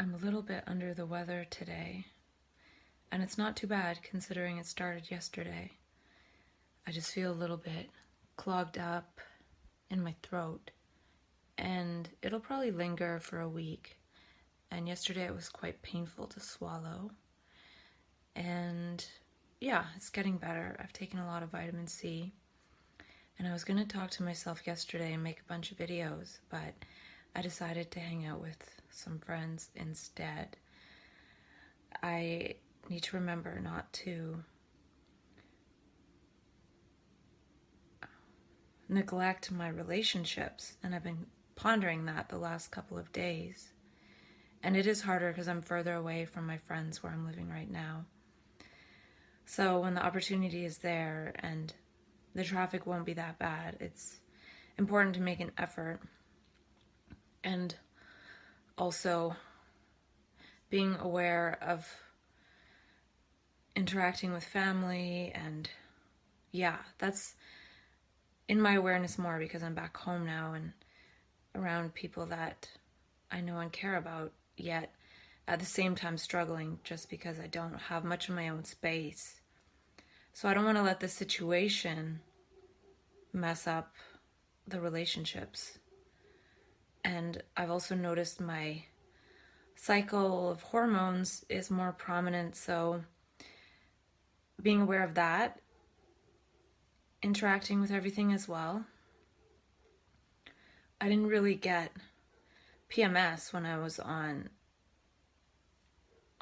I'm a little bit under the weather today, and it's not too bad considering it started yesterday. I just feel a little bit clogged up in my throat, and it'll probably linger for a week. And yesterday it was quite painful to swallow. And yeah, it's getting better. I've taken a lot of vitamin C. And I was going to talk to myself yesterday and make a bunch of videos, but I decided to hang out with some friends instead. I need to remember not to neglect my relationships, and I've been pondering that the last couple of days. And it is harder because I'm further away from my friends where I'm living right now. So when the opportunity is there and the traffic won't be that bad, it's important to make an effort. And also being aware of interacting with family, and yeah, that's in my awareness more because I'm back home now and around people that I know and care about, yet at the same time struggling just because I don't have much of my own space. So I don't want to let the situation mess up the relationships. And I've also noticed my cycle of hormones is more prominent, so being aware of that, interacting with everything as well. I didn't really get PMS when I was on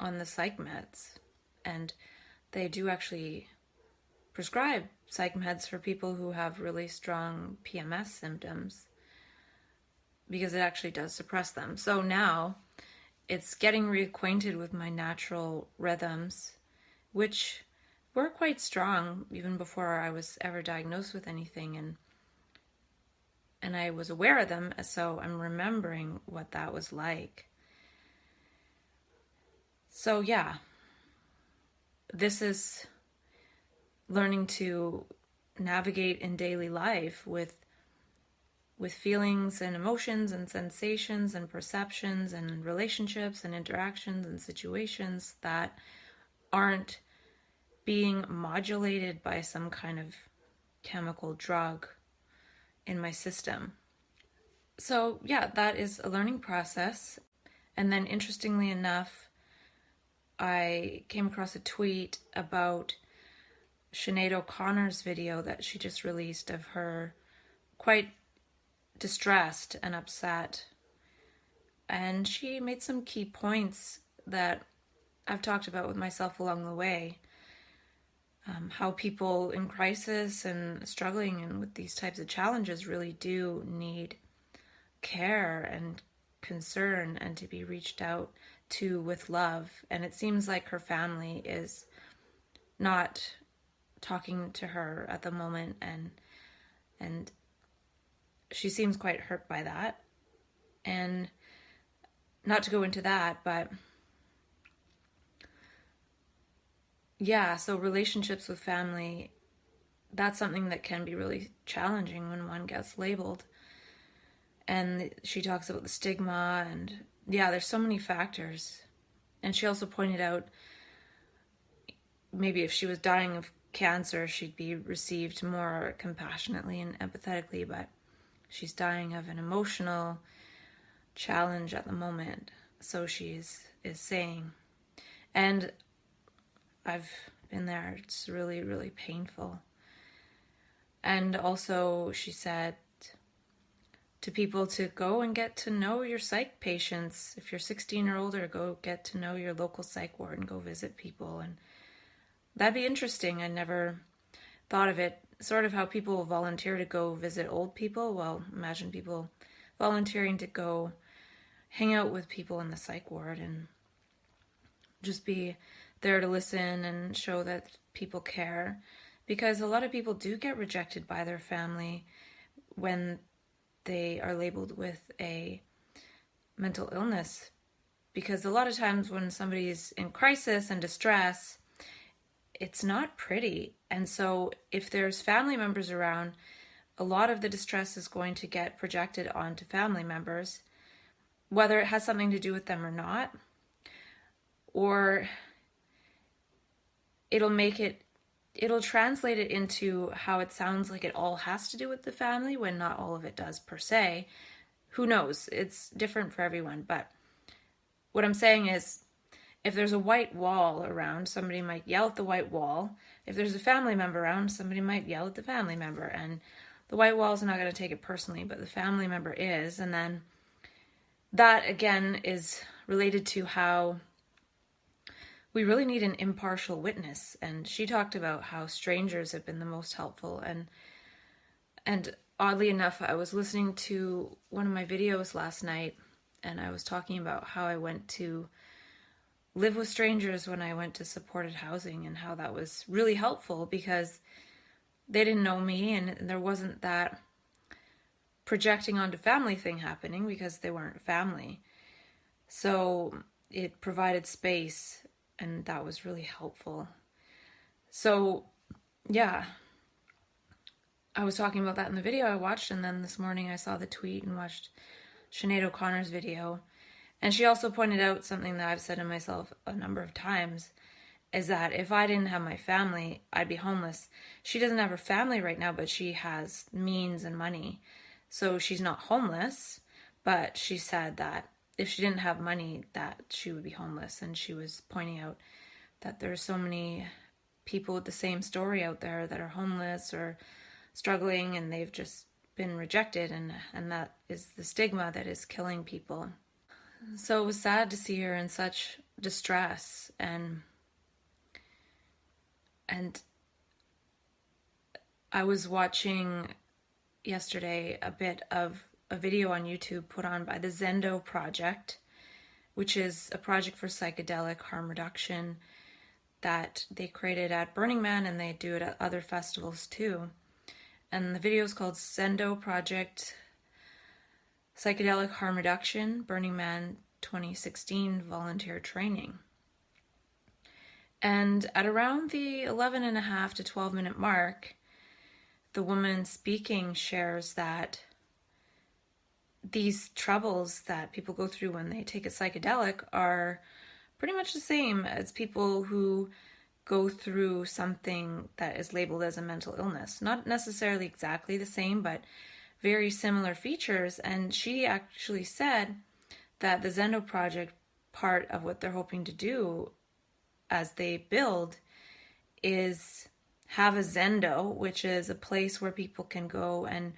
the psych meds, and they do actually prescribe psych meds for people who have really strong PMS symptoms because it actually does suppress them. So now it's getting reacquainted with my natural rhythms, which were quite strong even before I was ever diagnosed with anything, and I was aware of them, so I'm remembering what that was like. So yeah, this is learning to navigate in daily life with feelings and emotions and sensations and perceptions and relationships and interactions and situations that aren't being modulated by some kind of chemical drug in my system. So yeah, that is a learning process. And then interestingly enough, I came across a tweet about Sinead O'Connor's video that she just released of her quite distressed and upset. And she made some key points that I've talked about with myself along the way. How people in crisis and struggling and with these types of challenges really do need care and concern and to be reached out to with love. And it seems like her family is not talking to her at the moment, and she seems quite hurt by that. And not to go into that, but yeah, so relationships with family, that's something that can be really challenging when one gets labeled. And she talks about the stigma, and yeah, there's so many factors. And she also pointed out maybe if she was dying of cancer, she'd be received more compassionately and empathetically, but she's dying of an emotional challenge at the moment, so she is saying. And I've been there. It's really, really painful. And also she said to people to go and get to know your psych patients. If you're 16 or older, go get to know your local psych ward and go visit people. And that'd be interesting. I never thought of it. Sort of how people volunteer to go visit old people. Well, imagine people volunteering to go hang out with people in the psych ward and just be there to listen and show that people care. Because a lot of people do get rejected by their family when they are labeled with a mental illness. Because a lot of times when somebody's in crisis and distress, it's not pretty. And so if there's family members around, a lot of the distress is going to get projected onto family members, whether it has something to do with them or not. or it'll translate it into how it sounds like it all has to do with the family when not all of it does per se. Who knows? It's different for everyone. But what I'm saying is, if there's a white wall around, somebody might yell at the white wall. If there's a family member around, somebody might yell at the family member. And the white wall is not going to take it personally, but the family member is. And then that, again, is related to how we really need an impartial witness. And she talked about how strangers have been the most helpful. And oddly enough, I was listening to one of my videos last night, and I was talking about how I went to live with strangers when I went to supported housing, and how that was really helpful because they didn't know me, and there wasn't that projecting onto family thing happening because they weren't family. So it provided space, and that was really helpful. So yeah, I was talking about that in the video I watched, and then this morning I saw the tweet and watched Sinead O'Connor's video. And she also pointed out something that I've said to myself a number of times, is that if I didn't have my family, I'd be homeless. She doesn't have her family right now, but she has means and money. So she's not homeless, but she said that if she didn't have money, that she would be homeless. And she was pointing out that there are so many people with the same story out there that are homeless or struggling, and they've just been rejected, and that is the stigma that is killing people. So it was sad to see her in such distress, and I was watching yesterday a bit of a video on YouTube put on by the Zendo Project, which is a project for psychedelic harm reduction that they created at Burning Man, and they do it at other festivals too. And the video is called Zendo Project Psychedelic Harm Reduction, Burning Man 2016 Volunteer Training. And at around the 11.5 to 12 minute mark, the woman speaking shares that these troubles that people go through when they take a psychedelic are pretty much the same as people who go through something that is labeled as a mental illness. Not necessarily exactly the same, but very similar features. And she actually said that the Zendo Project, part of what they're hoping to do as they build, is have a Zendo, which is a place where people can go and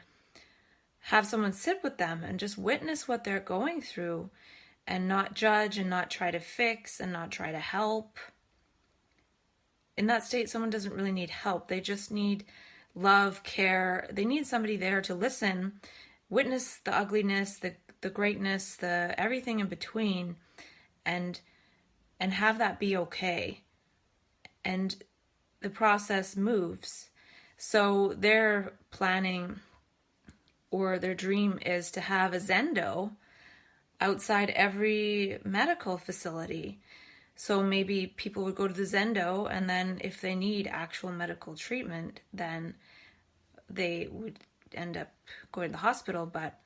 have someone sit with them and just witness what they're going through, and not judge and not try to fix and not try to help. In that state, someone doesn't really need help. They just need love, care. They need somebody there to listen, witness the ugliness, the greatness, the everything in between, and have that be okay. And the process moves. So their planning, or their dream, is to have a Zendo outside every medical facility. So maybe people would go to the Zendo, and then if they need actual medical treatment, then they would end up going to the hospital. But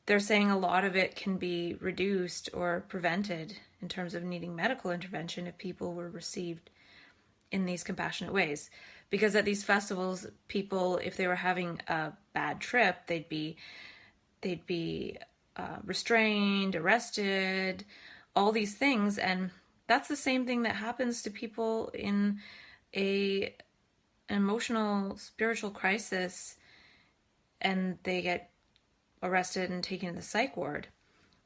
they're saying a lot of it can be reduced or prevented in terms of needing medical intervention if people were received in these compassionate ways. Because at these festivals, people, if they were having a bad trip, they'd be restrained, arrested, all these things. And that's the same thing that happens to people in an emotional, spiritual crisis, and they get arrested and taken to the psych ward.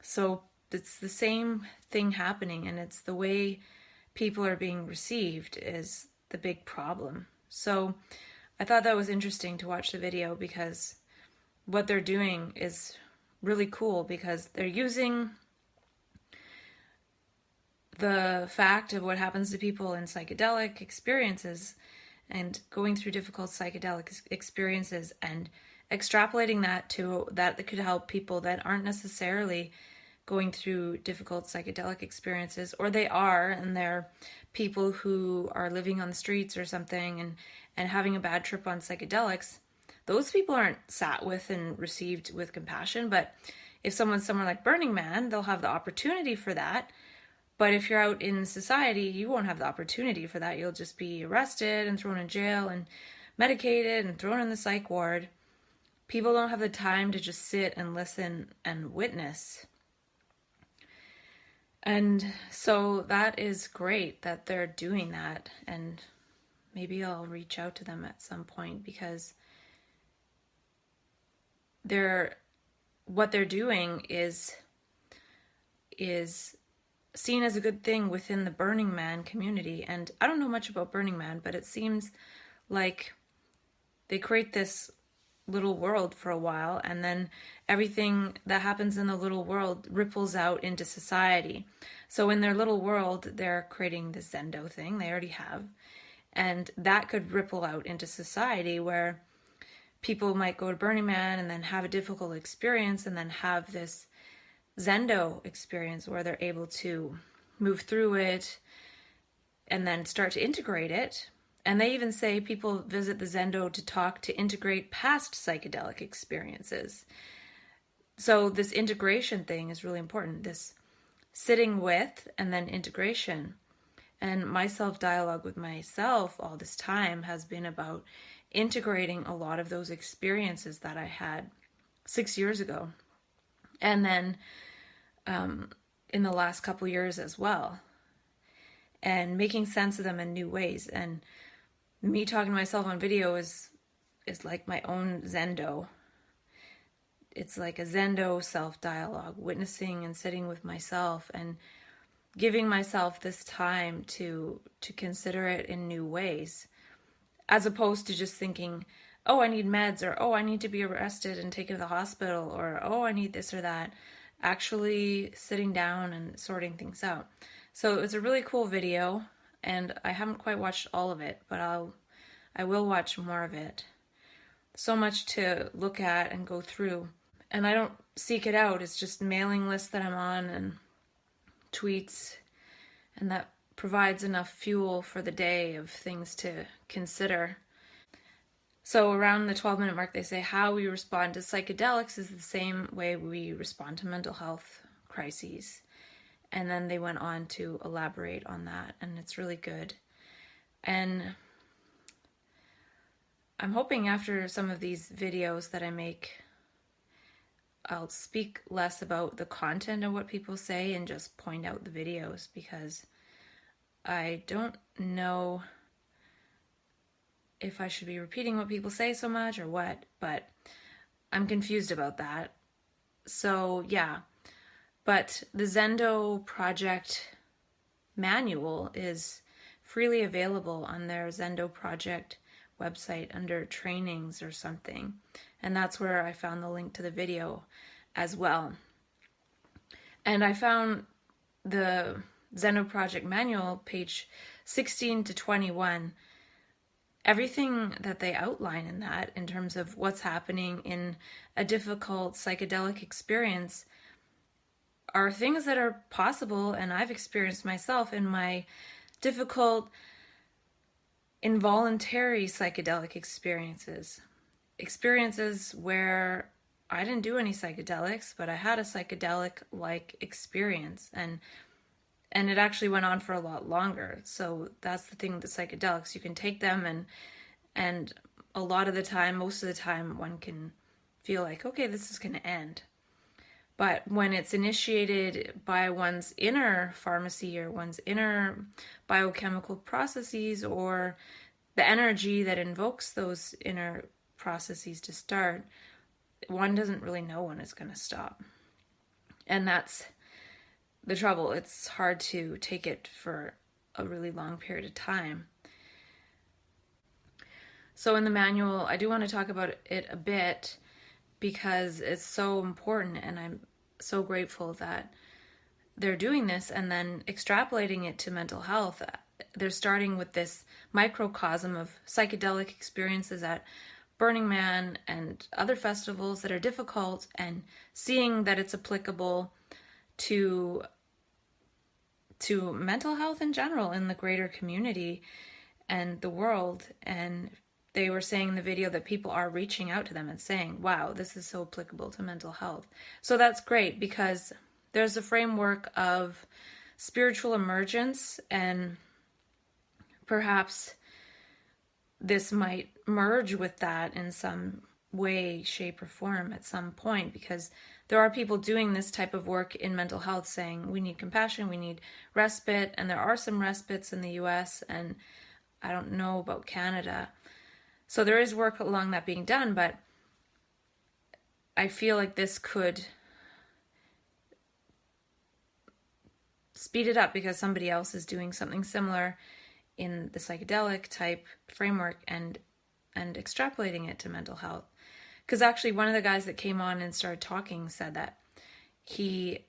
So it's the same thing happening, and it's the way people are being received is the big problem. So I thought that was interesting to watch the video, because what they're doing is really cool, because they're using the fact of what happens to people in psychedelic experiences and going through difficult psychedelic experiences and extrapolating that to that could help people that aren't necessarily going through difficult psychedelic experiences, or they are, and they're people who are living on the streets or something and having a bad trip on psychedelics. Those people aren't sat with and received with compassion. But if someone's somewhere like Burning Man, they'll have the opportunity for that. But if you're out in society, you won't have the opportunity for that. You'll just be arrested and thrown in jail and medicated and thrown in the psych ward. People don't have the time to just sit and listen and witness. And so that is great that they're doing that. And maybe I'll reach out to them at some point, because what they're doing is seen as a good thing within the Burning Man community. And I don't know much about Burning Man, but it seems like they create this little world for a while, and then everything that happens in the little world ripples out into society. So in their little world, they're creating this Zendo thing they already have, and that could ripple out into society, where people might go to Burning Man and then have a difficult experience, and then have this Zendo experience where they're able to move through it and then start to integrate it. And they even say people visit the Zendo to integrate past psychedelic experiences. So this integration thing is really important, this sitting with and then integration. And my self-dialogue with myself all this time has been about integrating a lot of those experiences that I had 6 years ago. And then in the last couple years as well. And making sense of them in new ways. And me talking to myself on video is like my own Zendo. It's like a Zendo self-dialogue, witnessing and sitting with myself and giving myself this time to consider it in new ways, as opposed to just thinking, oh, I need meds, or oh, I need to be arrested and taken to the hospital, or oh, I need this or that. Actually sitting down and sorting things out. So it's a really cool video, and I haven't quite watched all of it, but I will watch more of it. So much to look at and go through. And I don't seek it out. It's just mailing lists that I'm on and tweets, and that provides enough fuel for the day of things to consider. So around the 12-minute mark, they say how we respond to psychedelics is the same way we respond to mental health crises. And then they went on to elaborate on that, and it's really good. And I'm hoping after some of these videos that I make, I'll speak less about the content of what people say and just point out the videos, because I don't know if I should be repeating what people say so much or what, but I'm confused about that. So yeah, but the Zendo project manual is freely available on their Zendo project website under trainings or something. And that's where I found the link to the video as well. And I found the Zendo project manual, page 16 to 21, everything that they outline in that in terms of what's happening in a difficult psychedelic experience are things that are possible, and I've experienced myself in my difficult involuntary psychedelic experiences where I didn't do any psychedelics, but I had a psychedelic-like experience, and it actually went on for a lot longer. So that's the thing with the psychedelics. You can take them and a lot of the time, most of the time, one can feel like, okay, this is going to end. But when it's initiated by one's inner pharmacy or one's inner biochemical processes, or the energy that invokes those inner processes to start, one doesn't really know when it's going to stop. And that's the trouble. It's hard to take it for a really long period of time. So in the manual, I do want to talk about it a bit because it's so important, and I'm so grateful that they're doing this and then extrapolating it to mental health. They're starting with this microcosm of psychedelic experiences at Burning Man and other festivals that are difficult, and seeing that it's applicable to mental health in general in the greater community and the world. And they were saying in the video that people are reaching out to them and saying, wow, this is so applicable to mental health. So that's great, because there's a framework of spiritual emergence, and perhaps this might merge with that in some way, shape, or form at some point, because there are people doing this type of work in mental health saying we need compassion, we need respite, and there are some respites in the US, and I don't know about Canada. So there is work along that being done, but I feel like this could speed it up because somebody else is doing something similar in the psychedelic type framework and extrapolating it to mental health. Because actually one of the guys that came on and started talking said that he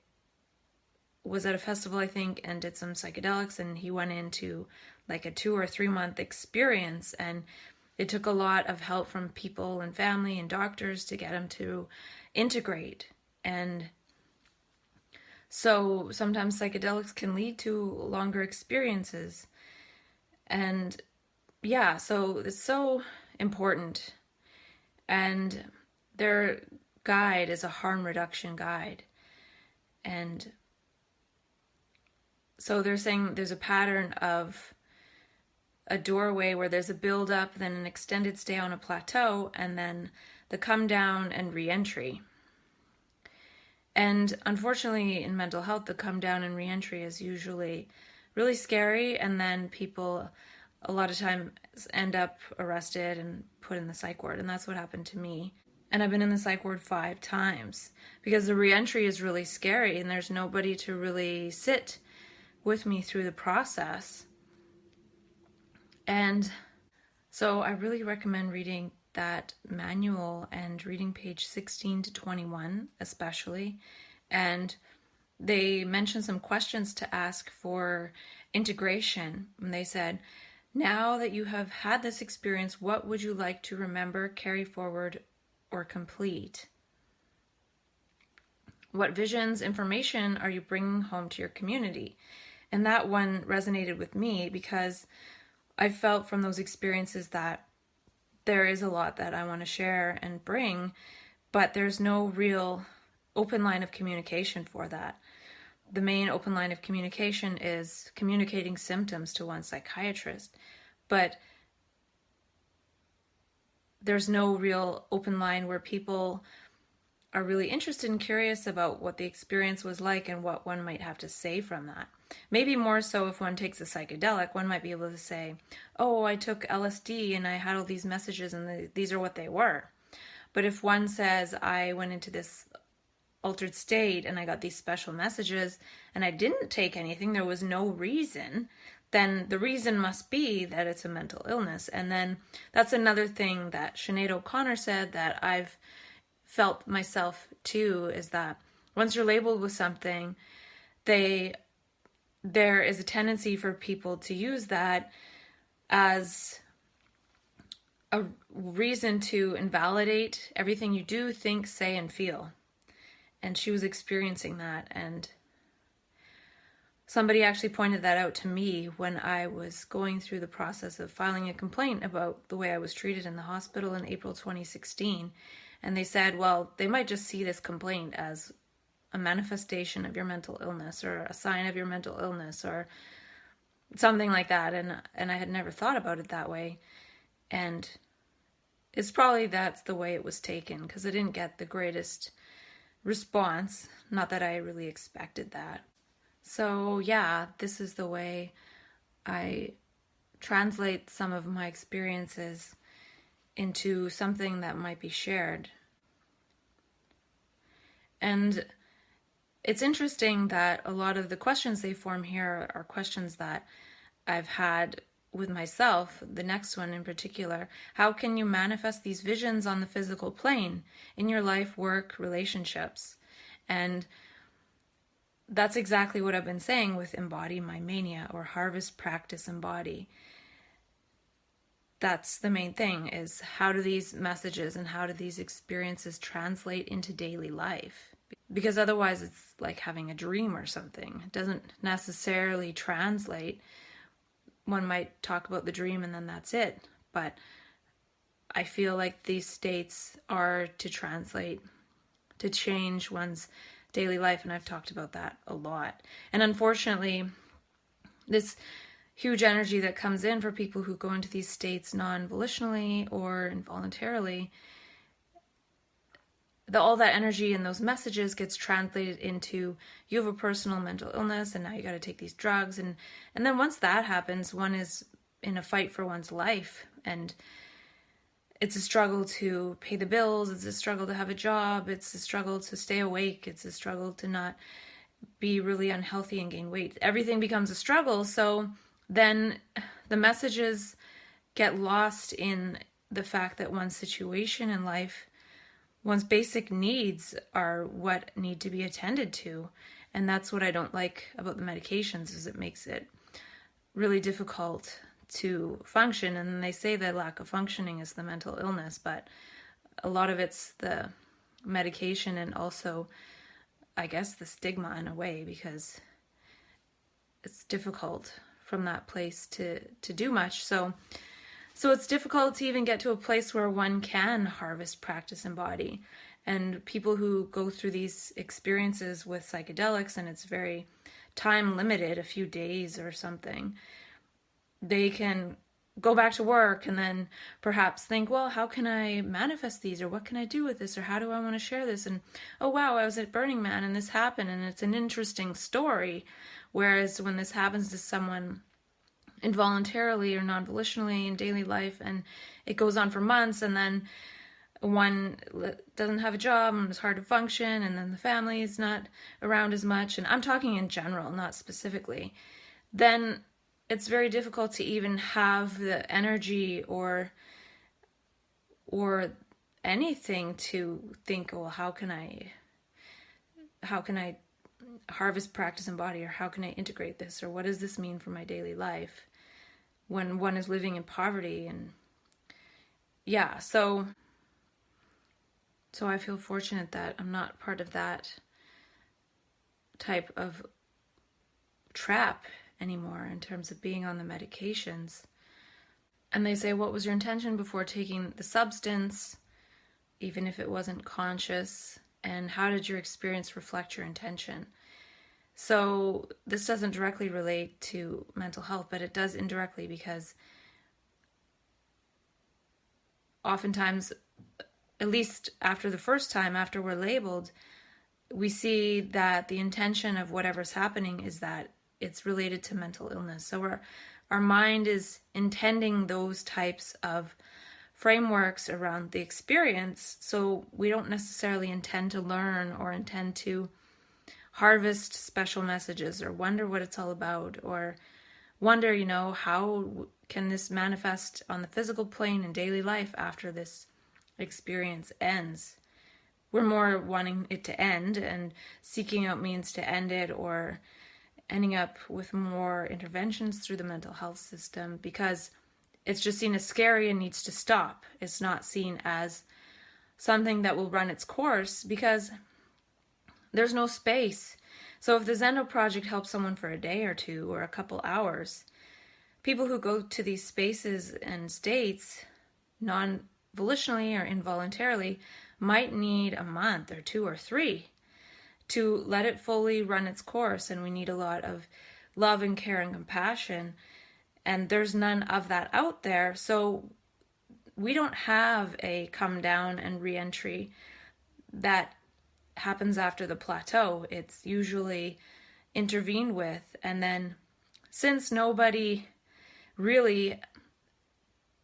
was at a festival, I think, and did some psychedelics, and he went into like a 2 or 3 month experience, and it took a lot of help from people and family and doctors to get him to integrate. And so sometimes psychedelics can lead to longer experiences. And yeah, so it's so important. And their guide is a harm reduction guide. And so they're saying there's a pattern of a doorway where there's a build-up, then an extended stay on a plateau, and then the come down and re-entry. And unfortunately, in mental health, the come down and re-entry is usually really scary, and then people a lot of times end up arrested and put in the psych ward, and that's what happened to me. And I've been in the psych ward 5 times because the re-entry is really scary, and there's nobody to really sit with me through the process. And so I really recommend reading that manual and reading page 16 to 21 especially. And they mentioned some questions to ask for integration. And they said, now that you have had this experience, what would you like to remember, carry forward, or complete? What visions, information are you bringing home to your community? And that one resonated with me because I felt from those experiences that there is a lot that I want to share and bring, but there's no real open line of communication for that. The main open line of communication is communicating symptoms to one psychiatrist, but there's no real open line where people are really interested and curious about what the experience was like and what one might have to say from that. Maybe more so if one takes a psychedelic, one might be able to say, oh, I took LSD and I had all these messages and these are what they were. But if one says, I went into this altered state and I got these special messages and I didn't take anything, there was no reason, then the reason must be that it's a mental illness. And then that's another thing that Sinead O'Connor said that I've felt myself too, is that once you're labeled with something, there is a tendency for people to use that as a reason to invalidate everything you do, think, say, and feel. And she was experiencing that, and somebody actually pointed that out to me when I was going through the process of filing a complaint about the way I was treated in the hospital in April 2016. And they said, well, they might just see this complaint as a manifestation of your mental illness or a sign of your mental illness or something like that. And I had never thought about it that way. And it's probably that's the way it was taken because I didn't get the greatest response. Not that I really expected that. So yeah, this is the way I translate some of my experiences into something that might be shared. And it's interesting that a lot of the questions they form here are questions that I've had with myself. The next one in particular, how can you manifest these visions on the physical plane in your life, work, relationships? And that's exactly what I've been saying with Embody My Mania or Harvest, Practice, Embody. That's the main thing, is how do these messages and how do these experiences translate into daily life? Because otherwise it's like having a dream or something. It doesn't necessarily translate. One might talk about the dream and then that's it. But I feel like these states are to translate, to change one's daily life, and I've talked about that a lot. And unfortunately, this huge energy that comes in for people who go into these states non-volitionally or involuntarily, all that energy and those messages gets translated into, you have a personal mental illness and now you got to take these drugs, and then once that happens, one is in a fight for one's life, and it's a struggle to pay the bills, it's a struggle to have a job, it's a struggle to stay awake, it's a struggle to not be really unhealthy and gain weight. Everything becomes a struggle, so then the messages get lost in the fact that one's situation in life, one's basic needs are what need to be attended to. And that's what I don't like about the medications, is it makes it really difficult to function. And they say that lack of functioning is the mental illness, but a lot of it's the medication and also, I guess, the stigma in a way, because it's difficult from that place to do much. So it's difficult to even get to a place where one can harvest, practice, embody. And people who go through these experiences with psychedelics, and it's very time limited, a few days or something, they can go back to work and then perhaps think, well, how can I manifest these, or what can I do with this, or how do I want to share this? And oh wow, I was at Burning Man and this happened, and it's an interesting story. Whereas when this happens to someone involuntarily or non-volitionally in daily life, and it goes on for months, and then one doesn't have a job and it's hard to function, and then the family is not around as much, and I'm talking in general, not specifically, then it's very difficult to even have the energy or anything to think, well, how can I harvest, practice, embody, or how can I integrate this, or what does this mean for my daily life when one is living in poverty? And yeah, so I feel fortunate that I'm not part of that type of trap anymore in terms of being on the medications. And they say, what was your intention before taking the substance, even if it wasn't conscious, and how did your experience reflect your intention? So this doesn't directly relate to mental health, but it does indirectly, because oftentimes, at least after the first time, after we're labeled, we see that the intention of whatever's happening is that it's related to mental illness. So our mind is intending those types of frameworks around the experience, so we don't necessarily intend to learn or intend to harvest special messages or wonder what it's all about, or wonder, how can this manifest on the physical plane in daily life after this experience ends. We're more wanting it to end and seeking out means to end it, or ending up with more interventions through the mental health system, because it's just seen as scary and needs to stop. It's not seen as something that will run its course, because there's no space. So if the Zendo project helps someone for a day or two or a couple hours, people who go to these spaces and states non-volitionally or involuntarily might need a month or 2 or 3 to let it fully run its course. And we need a lot of love and care and compassion. And there's none of that out there. So we don't have a come down and re-entry that happens after the plateau. It's usually intervened with. And then since nobody really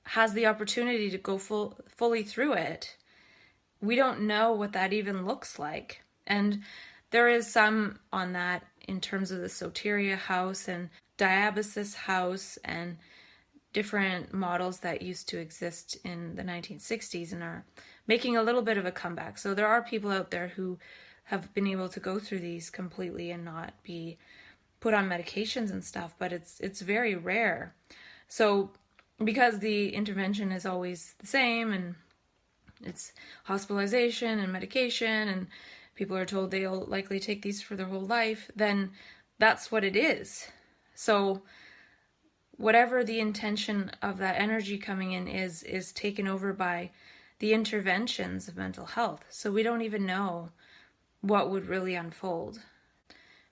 has the opportunity to go fully through it, we don't know what that even looks like. And there is some on that in terms of the Soteria house and Diabasis house and different models that used to exist in the 1960s and are making a little bit of a comeback. So there are people out there who have been able to go through these completely and not be put on medications and stuff, but it's very rare. So because the intervention is always the same, and it's hospitalization and medication, and people are told they'll likely take these for their whole life, then that's what it is. So whatever the intention of that energy coming in is taken over by the interventions of mental health. So we don't even know what would really unfold.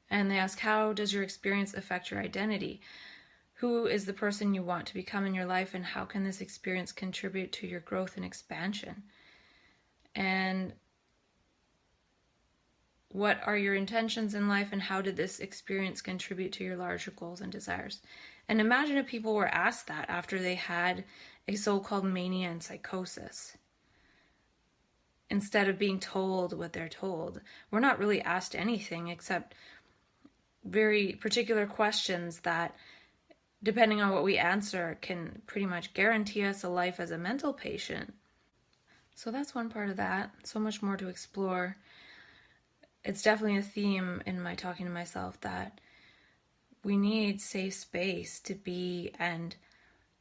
And they ask, how does your experience affect your identity? Who is the person you want to become in your life, and how can this experience contribute to your growth and expansion? And what are your intentions in life, and how did this experience contribute to your larger goals and desires? And imagine if people were asked that after they had a so-called mania and psychosis, instead of being told what they're told. We're not really asked anything except very particular questions that, depending on what we answer, can pretty much guarantee us a life as a mental patient. So that's one part of that. So much more to explore. It's definitely a theme in my talking to myself that we need safe space to be and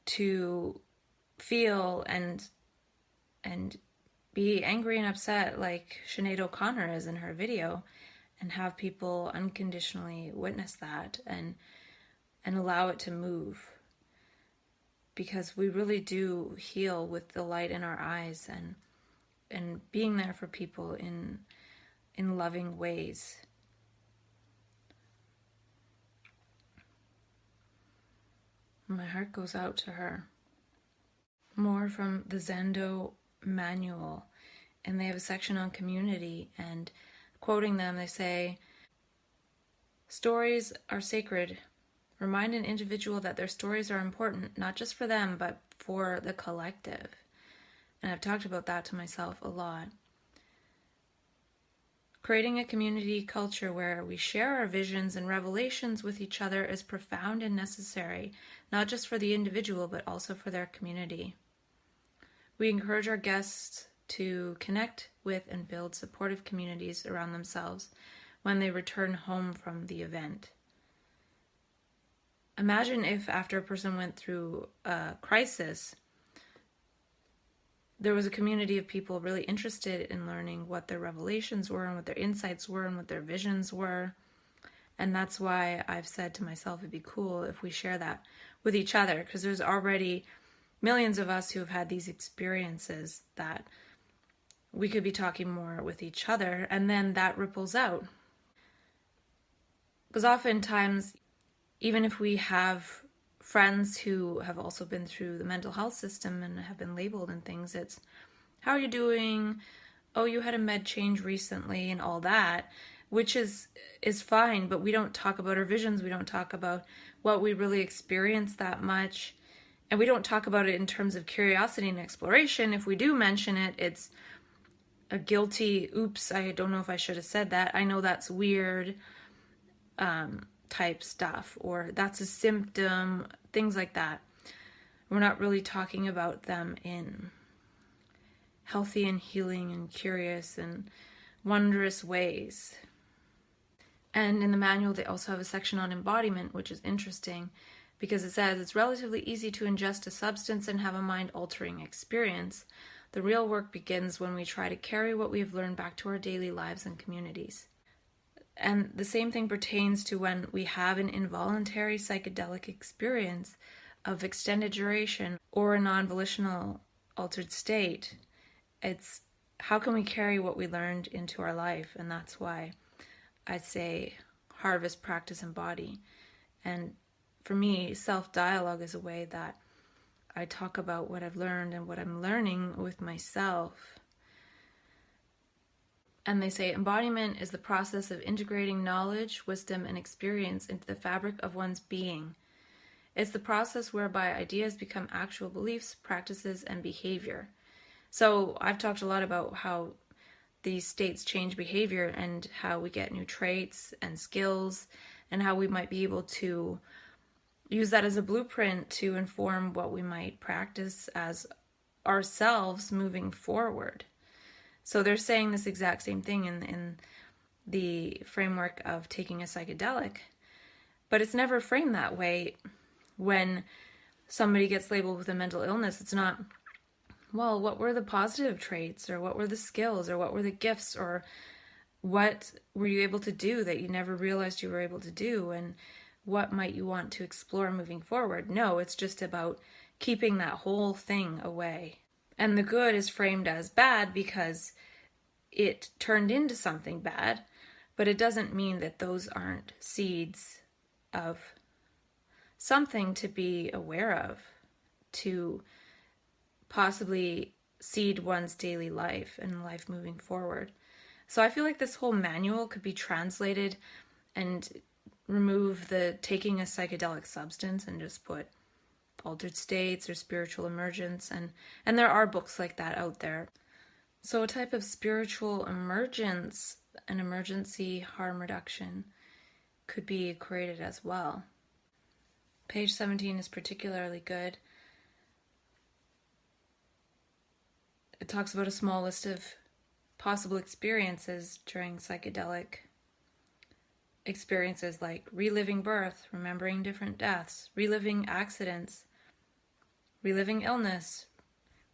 to feel and be angry and upset like Sinead O'Connor is in her video, and have people unconditionally witness that and allow it to move. Because we really do heal with the light in our eyes and being there for people in loving ways. My heart goes out to her. More from the Zendo manual, and they have a section on community, and quoting them, they say, stories are sacred. Remind an individual that their stories are important, not just for them, but for the collective. And I've talked about that to myself a lot. Creating a community culture where we share our visions and revelations with each other is profound and necessary, not just for the individual, but also for their community. We encourage our guests to connect with and build supportive communities around themselves when they return home from the event. Imagine if after a person went through a crisis, there was a community of people really interested in learning what their revelations were and what their insights were and what their visions were. And that's why I've said to myself, it'd be cool if we share that with each other, because there's already millions of us who have had these experiences that we could be talking more with each other, and then that ripples out. Because oftentimes, even if we have friends who have also been through the mental health system and have been labeled and things, it's, how are you doing? Oh, you had a med change recently and all that, which is fine, but we don't talk about our visions. We don't talk about what we really experienced that much. And we don't talk about it in terms of curiosity and exploration. If we do mention it, it's a guilty, oops, I don't know if I should have said that. I know that's weird type stuff, or that's a symptom, things like that. We're not really talking about them in healthy and healing and curious and wondrous ways. And in the manual, they also have a section on embodiment, which is interesting because it says it's relatively easy to ingest a substance and have a mind-altering experience. The real work begins when we try to carry what we have learned back to our daily lives and communities. And the same thing pertains to when we have an involuntary psychedelic experience of extended duration or a non-volitional altered state. It's how can we carry what we learned into our life? And that's why I say harvest, practice, embody. And for me, self-dialogue is a way that I talk about what I've learned and what I'm learning with myself. And they say embodiment is the process of integrating knowledge, wisdom, and experience into the fabric of one's being. It's the process whereby ideas become actual beliefs, practices, and behavior. So I've talked a lot about how these states change behavior and how we get new traits and skills and how we might be able to use that as a blueprint to inform what we might practice as ourselves moving forward. So they're saying this exact same thing in the framework of taking a psychedelic, but it's never framed that way. When somebody gets labeled with a mental illness, it's not, well, what were the positive traits, or what were the skills, or what were the gifts, or what were you able to do that you never realized you were able to do, and what might you want to explore moving forward? No, it's just about keeping that whole thing away. And the good is framed as bad because it turned into something bad, but it doesn't mean that those aren't seeds of something to be aware of, to possibly seed one's daily life and life moving forward. So I feel like this whole manual could be translated and remove the taking a psychedelic substance and just put altered states or spiritual emergence, and there are books like that out there. So a type of spiritual emergence, an emergency harm reduction, could be created as well. Page 17 is particularly good. It talks about a small list of possible experiences during psychedelic experiences, like reliving birth, remembering different deaths, reliving accidents, reliving illness,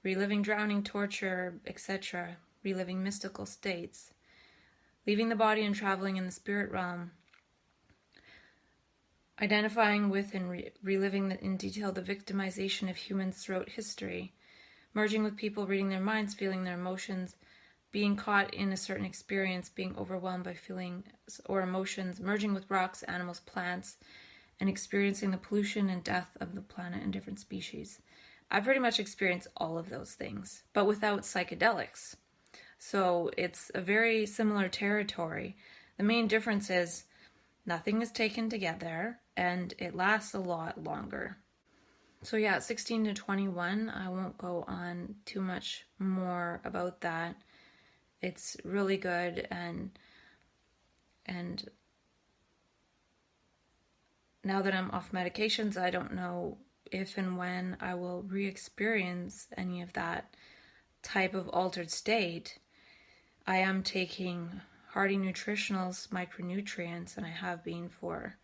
reliving drowning, torture, etc., reliving mystical states, leaving the body and traveling in the spirit realm, identifying with and reliving in detail the victimization of humans throughout history, merging with people, reading their minds, feeling their emotions, being caught in a certain experience, being overwhelmed by feelings or emotions, merging with rocks, animals, plants, and experiencing the pollution and death of the planet and different species. I pretty much experienced all of those things, but without psychedelics. So it's a very similar territory. The main difference is nothing is taken together and it lasts a lot longer. So yeah, 16 to 21, I won't go on too much more about that. It's really good, and now that I'm off medications, I don't know if and when I will re-experience any of that type of altered state. I am taking Hearty Nutritionals Micronutrients, and I have been for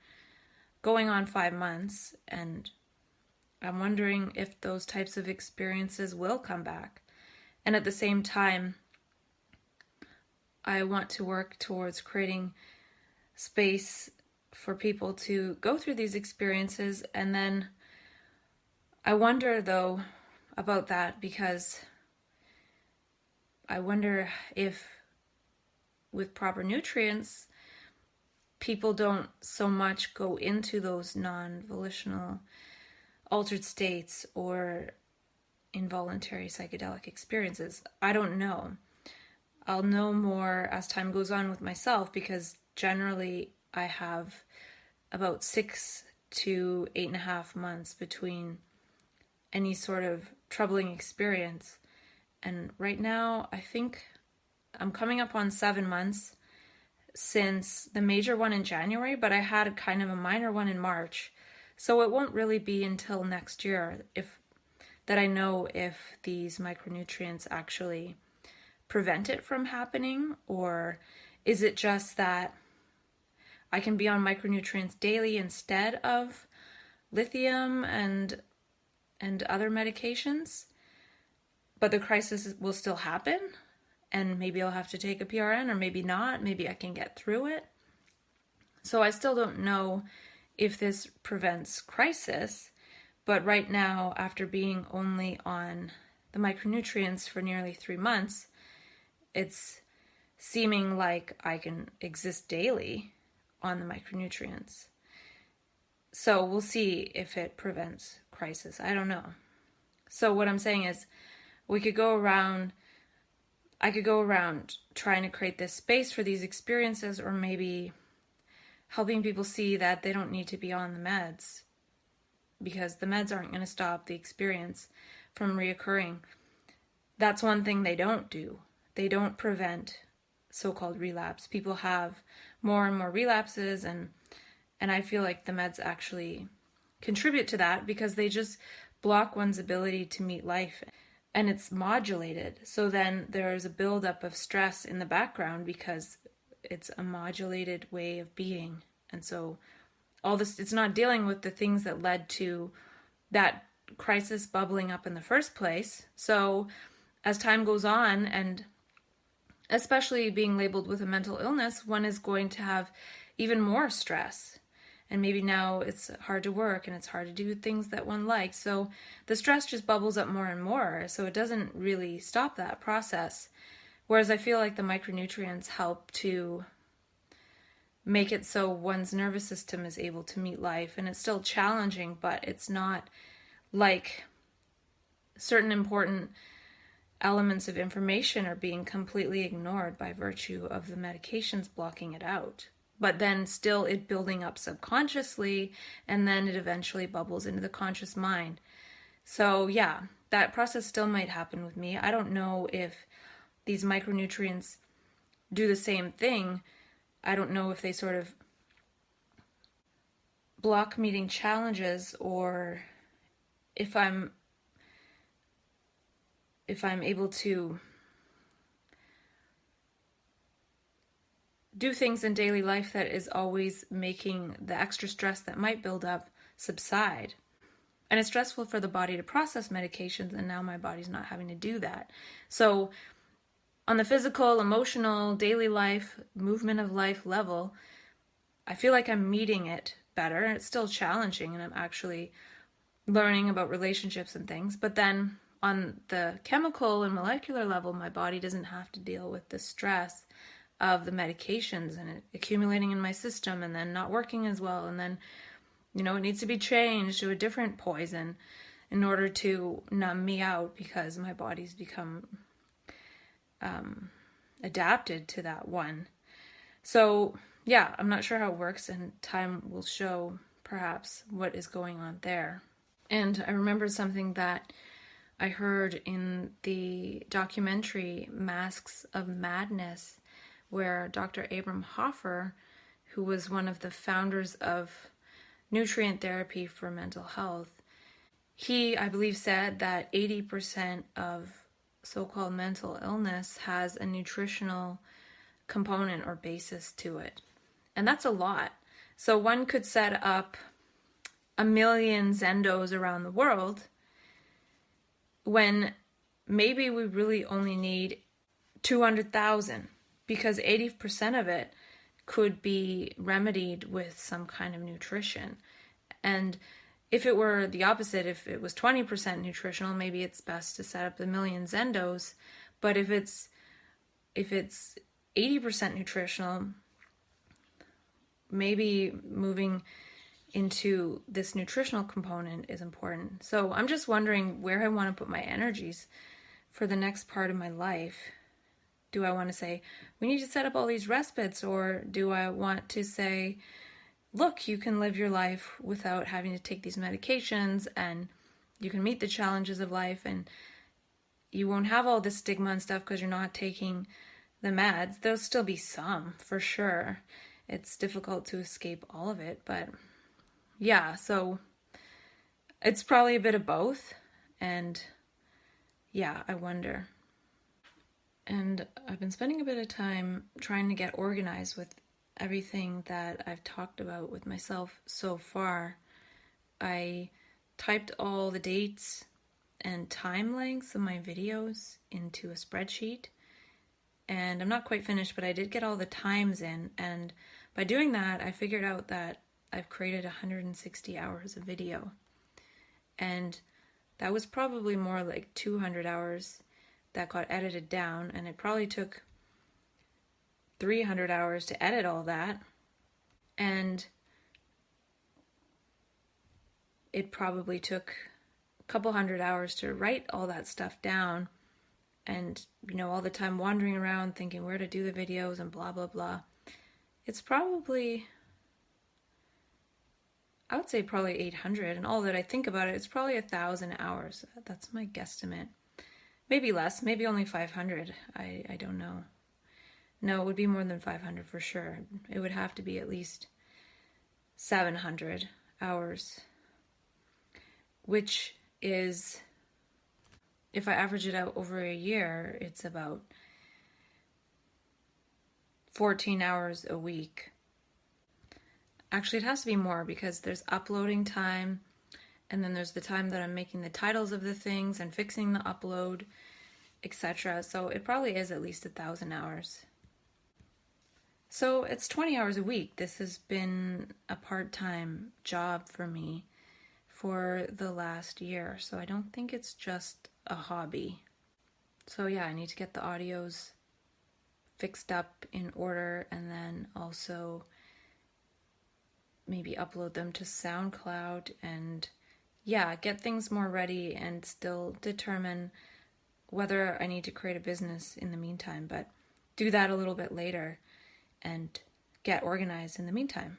going on 5 months, and I'm wondering if those types of experiences will come back. And at the same time, I want to work towards creating space for people to go through these experiences. And then I wonder, though, about that, because I wonder if with proper nutrients, people don't so much go into those non-volitional altered states or involuntary psychedelic experiences. I don't know. I'll know more as time goes on with myself, because generally I have about 6 to 8.5 months between any sort of troubling experience. And right now, I think I'm coming up on 7 months since the major one in January, but I had kind of a minor one in March. So it won't really be until next year that I know if these micronutrients actually prevent it from happening, or is it just that I can be on micronutrients daily instead of lithium and other medications, but the crisis will still happen, and maybe I'll have to take a PRN, or maybe not, maybe I can get through it. So I still don't know if this prevents crisis, but right now, after being only on the micronutrients for nearly 3 months, it's seeming like I can exist daily on the micronutrients. So we'll see if it prevents crisis. I don't know. So what I'm saying is, I could go around trying to create this space for these experiences, or maybe helping people see that they don't need to be on the meds, because the meds aren't going to stop the experience from reoccurring. That's one thing they don't do. They don't prevent so-called relapse. People have more and more relapses, and I feel like the meds actually contribute to that, because they just block one's ability to meet life, and it's modulated. So then there's a buildup of stress in the background because it's a modulated way of being. And so all this, it's not dealing with the things that led to that crisis bubbling up in the first place. So as time goes on, and especially being labeled with a mental illness, one is going to have even more stress. And maybe now it's hard to work and it's hard to do things that one likes. So the stress just bubbles up more and more. So it doesn't really stop that process. Whereas I feel like the micronutrients help to make it so one's nervous system is able to meet life, and it's still challenging, but it's not like certain important elements of information are being completely ignored by virtue of the medications blocking it out. But then still it building up subconsciously, and then it eventually bubbles into the conscious mind. So yeah, that process still might happen with me. I don't know if these micronutrients do the same thing. I don't know if they sort of block meeting challenges, or if I'm able to do things in daily life that is always making the extra stress that might build up subside. And it's stressful for the body to process medications, and now my body's not having to do that. So on the physical, emotional, daily life, movement of life level, I feel like I'm meeting it better. It's still challenging, and I'm actually learning about relationships and things. But then on the chemical and molecular level, my body doesn't have to deal with the stress of the medications and it accumulating in my system and then not working as well. And then, it needs to be changed to a different poison in order to numb me out, because my body's become adapted to that one. So yeah, I'm not sure how it works, and time will show perhaps what is going on there. And I remembered something that I heard in the documentary Masks of Madness, where Dr. Abram Hoffer, who was one of the founders of nutrient therapy for mental health, he, I believe, said that 80% of so-called mental illness has a nutritional component or basis to it. And that's a lot. So one could set up 1 million zendos around the world when maybe we really only need 200,000, because 80% of it could be remedied with some kind of nutrition. And if it were the opposite, if it was 20% nutritional, maybe it's best to set up 1 million zendos. But if it's 80% nutritional, maybe moving into this nutritional component is important. So I'm just wondering where I want to put my energies for the next part of my life. Do I want to say, we need to set up all these respites, or do I want to say, look, you can live your life without having to take these medications, and you can meet the challenges of life, and you won't have all this stigma and stuff because you're not taking the meds. There'll still be some, for sure. It's difficult to escape all of it, but yeah, so it's probably a bit of both, and yeah, I wonder. And I've been spending a bit of time trying to get organized with everything that I've talked about with myself so far. I typed all the dates and time lengths of my videos into a spreadsheet, and I'm not quite finished, but I did get all the times in, and by doing that, I figured out that I've created 160 hours of video, and that was probably more like 200 hours that got edited down, and it probably took 300 hours to edit all that, and it probably took a couple hundred hours to write all that stuff down, and all the time wandering around thinking where to do the videos and blah blah blah. It's probably, I would say probably 800, and all that I think about it, it's probably 1,000 hours. That's my guesstimate. Maybe less, maybe only 500. I don't know. No, it would be more than 500 for sure. It would have to be at least 700 hours, which is, if I average it out over a year, it's about 14 hours a week. Actually, it has to be more, because there's uploading time, and then there's the time that I'm making the titles of the things and fixing the upload, etc. So it probably is at least 1,000 hours. So it's 20 hours a week. This has been a part-time job for me for the last year, so I don't think it's just a hobby. So yeah, I need to get the audios fixed up in order, and then also maybe upload them to SoundCloud and get things more ready, and still determine whether I need to create a business in the meantime, but do that a little bit later and get organized in the meantime.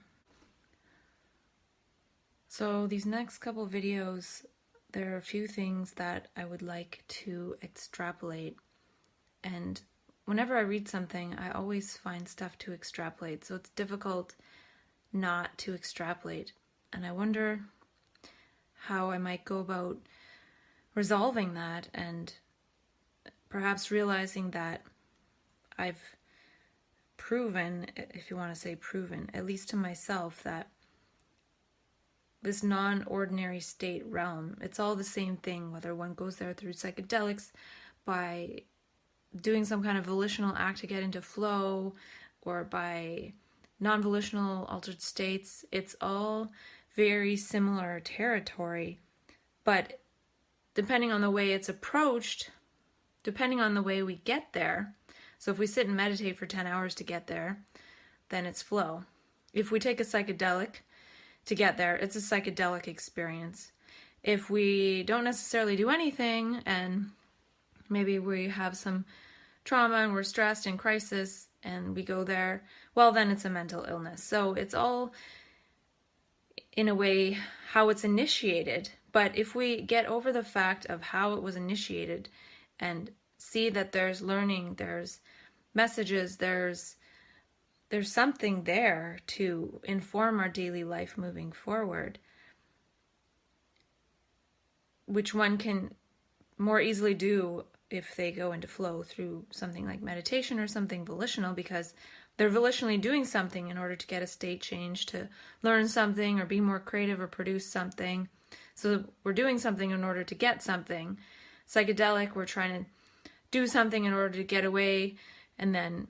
So these next couple videos, there are a few things that I would like to extrapolate, and whenever I read something, I always find stuff to extrapolate, so it's difficult not to extrapolate, and I wonder how I might go about resolving that, and perhaps realizing that I've proven, if you want to say proven, at least to myself, that this non-ordinary state realm, it's all the same thing, whether one goes there through psychedelics, by doing some kind of volitional act to get into flow, or by non-volitional altered states. It's all very similar territory, but depending on the way it's approached, depending on the way we get there. So if we sit and meditate for 10 hours to get there, then it's flow. If we take a psychedelic to get there, it's a psychedelic experience. If we don't necessarily do anything, and maybe we have some trauma and we're stressed in crisis and we go there, well, then it's a mental illness. So it's all, in a way, how it's initiated. But if we get over the fact of how it was initiated and see that there's learning, there's messages, there's something there to inform our daily life moving forward, which one can more easily do if they go into flow through something like meditation or something volitional, because they're volitionally doing something in order to get a state change, to learn something or be more creative or produce something. So we're doing something in order to get something. Psychedelic, we're trying to do something in order to get away, and then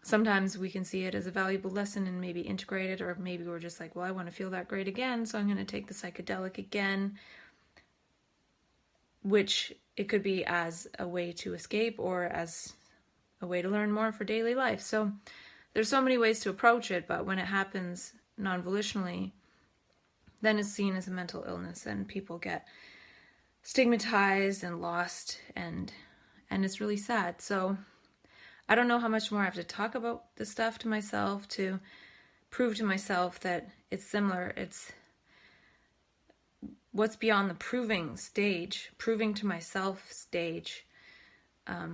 sometimes we can see it as a valuable lesson and maybe integrate it, or maybe we're just like, well, I want to feel that great again, so I'm going to take the psychedelic again, which it could be as a way to escape or as a way to learn more for daily life. So there's so many ways to approach it, but when it happens non-volitionally, then it's seen as a mental illness, and people get stigmatized and lost, and it's really sad. So I don't know how much more I have to talk about this stuff to myself to prove to myself that it's similar. It's what's beyond the proving stage, proving to myself stage. I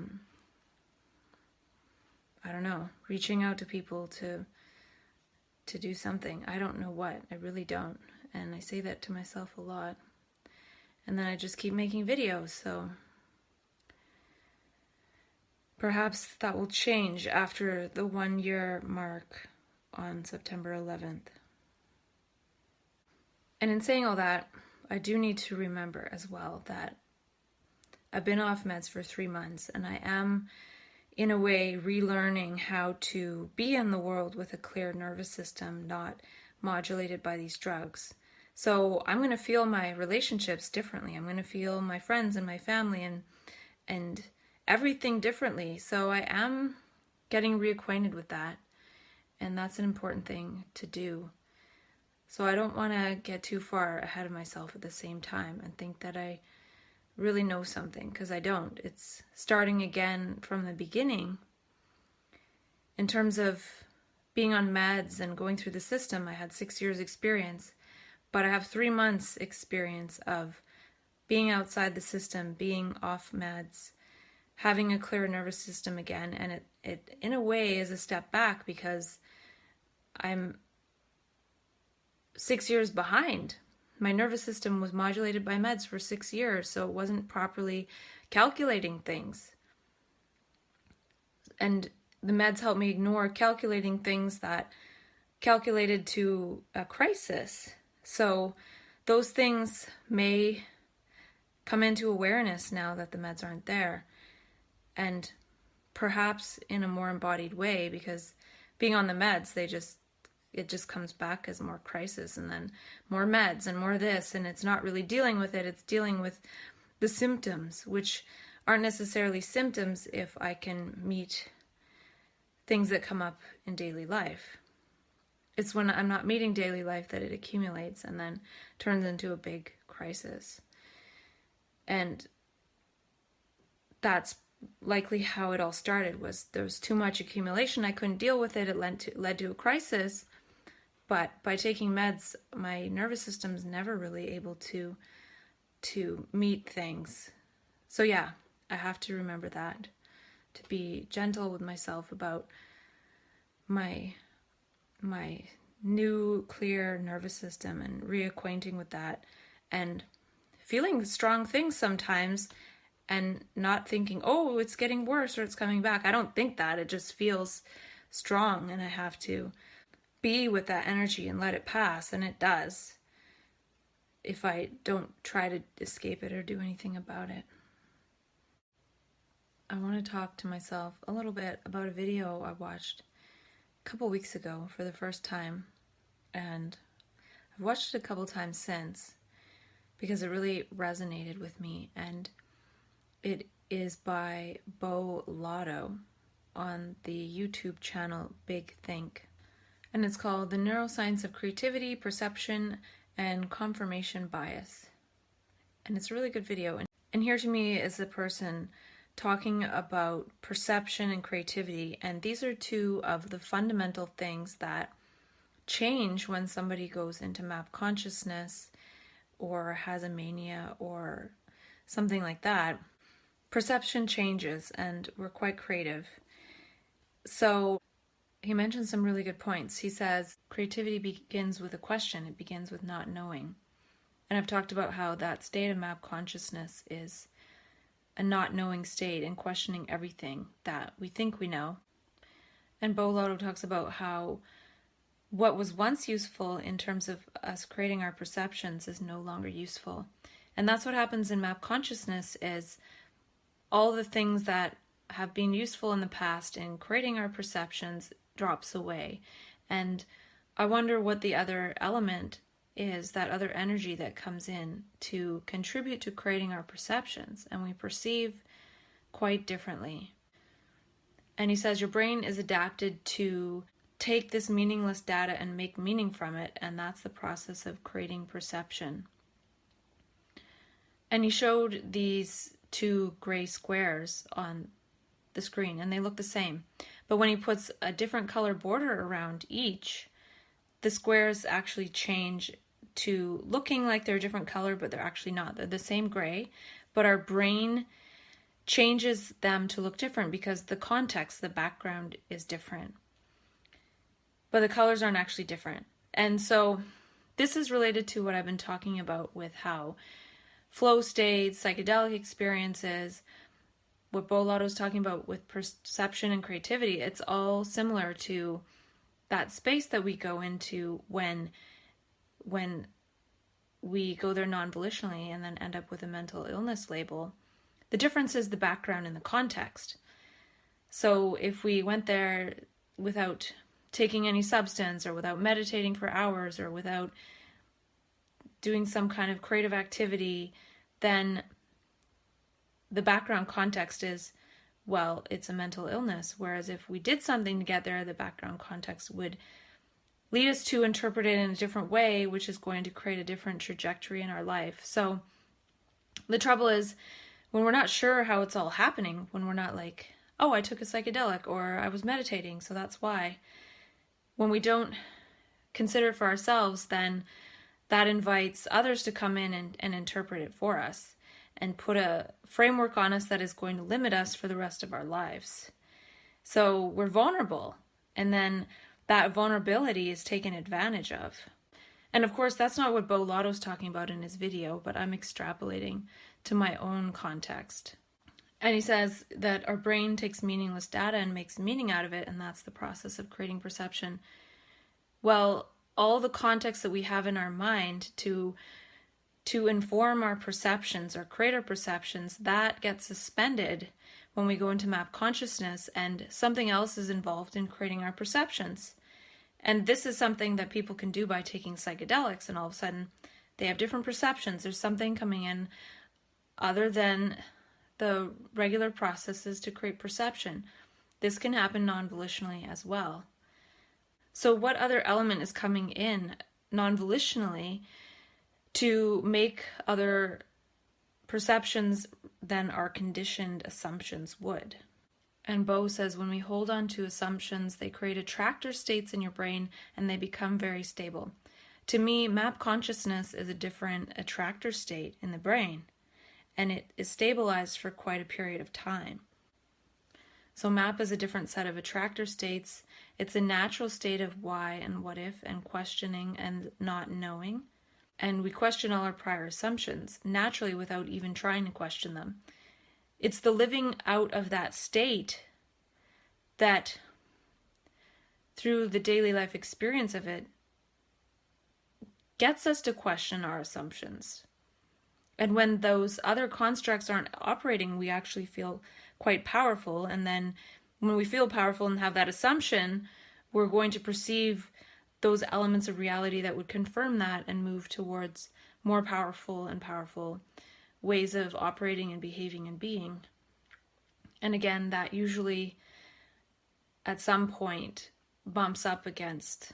don't know, reaching out to people to do something. I don't know what. I really don't. And I say that to myself a lot. And then I just keep making videos, so perhaps that will change after the 1 year mark on September 11th. And in saying all that, I do need to remember as well that I've been off meds for 3 months, and I am, in a way, relearning how to be in the world with a clear nervous system, not modulated by these drugs. So I'm going to feel my relationships differently. I'm going to feel my friends and my family and everything differently. So I am getting reacquainted with that, and that's an important thing to do. So I don't want to get too far ahead of myself at the same time and think that I really know something, because I don't. It's starting again from the beginning. In terms of being on meds and going through the system, I had 6 years experience, but I have 3 months experience of being outside the system, being off meds, having a clear nervous system again, and it in a way is a step back because I'm 6 years behind. My nervous system was modulated by meds for 6 years, so it wasn't properly calculating things. And the meds helped me ignore calculating things that calculated to a crisis. So those things may come into awareness now that the meds aren't there. And perhaps in a more embodied way, because being on the meds, it just comes back as more crisis, and then more meds and more this, and it's not really dealing with it. It's dealing with the symptoms, which aren't necessarily symptoms if I can meet things that come up in daily life. It's when I'm not meeting daily life that it accumulates and then turns into a big crisis. And that's likely how it all started. Was there was too much accumulation, I couldn't deal with it, it led to a crisis. But by taking meds, my nervous system's never really able to meet things. So yeah, I have to remember that, to be gentle with myself about my new clear nervous system and reacquainting with that, and feeling strong things sometimes and not thinking, oh, it's getting worse or it's coming back. I don't think that. It just feels strong, and I have to be with that energy and let it pass, and it does, if I don't try to escape it or do anything about it. I want to talk to myself a little bit about a video I watched a couple weeks ago for the first time, and I've watched it a couple times since because it really resonated with me, and it is by Bo Lotto on the YouTube channel Big Think, and it's called The Neuroscience of Creativity, Perception, and Confirmation Bias. And it's a really good video. And here to me is a person talking about perception and creativity, and these are two of the fundamental things that change when somebody goes into map consciousness or has a mania or something like that. Perception changes, and we're quite creative. So he mentions some really good points. He says creativity begins with a question. It begins with not knowing. And I've talked about how that state of map consciousness is a not knowing state and questioning everything that we think we know. And Bo Lotto talks about how what was once useful in terms of us creating our perceptions is no longer useful. And that's what happens in map consciousness, is all the things that have been useful in the past in creating our perceptions drops away. And I wonder what the other element is, that other energy that comes in to contribute to creating our perceptions, and we perceive quite differently. And he says your brain is adapted to take this meaningless data and make meaning from it, and that's the process of creating perception. And he showed these two gray squares on the screen, and they look the same. But when he puts a different color border around each, the squares actually change to looking like they're a different color, but they're actually not. They're the same gray, but our brain changes them to look different because the context, the background is different. But the colors aren't actually different. And so this is related to what I've been talking about with how flow states, psychedelic experiences, what Bo Lotto's talking about with perception and creativity, it's all similar to that space that we go into when we go there non-volitionally and then end up with a mental illness label. The difference is the background and the context. So if we went there without taking any substance, or without meditating for hours, or without doing some kind of creative activity, then the background context is, well, it's a mental illness. Whereas if we did something to get there, the background context would lead us to interpret it in a different way, which is going to create a different trajectory in our life. So the trouble is, when we're not sure how it's all happening, when we're not like, oh, I took a psychedelic, or I was meditating, so that's why. When we don't consider it for ourselves, then that invites others to come in and interpret it for us and put a framework on us that is going to limit us for the rest of our lives. So we're vulnerable, and then that vulnerability is taken advantage of. And of course, that's not what Bo Lotto's talking about in his video, but I'm extrapolating to my own context. And he says that our brain takes meaningless data and makes meaning out of it, and that's the process of creating perception. Well, all the context that we have in our mind to inform our perceptions or create our perceptions, that gets suspended when we go into map consciousness, and something else is involved in creating our perceptions. And this is something that people can do by taking psychedelics, and all of a sudden they have different perceptions. There's something coming in other than the regular processes to create perception. this can happen non-volitionally as well. So what other element is coming in non-volitionally to make other perceptions than our conditioned assumptions would? And Bo says, when we hold on to assumptions, they create attractor states in your brain and they become very stable. To me, map consciousness is a different attractor state in the brain, and it is stabilized for quite a period of time. So map is a different set of attractor states. It's a natural state of why and what if and questioning and not knowing. And we question all our prior assumptions naturally without even trying to question them. It's the living out of that state that, through the daily life experience of it, gets us to question our assumptions. And when those other constructs aren't operating, we actually feel quite powerful. And then when we feel powerful and have that assumption, we're going to perceive those elements of reality that would confirm that and move towards more powerful and powerful ways of operating and behaving and being. And again, that usually at some point bumps up against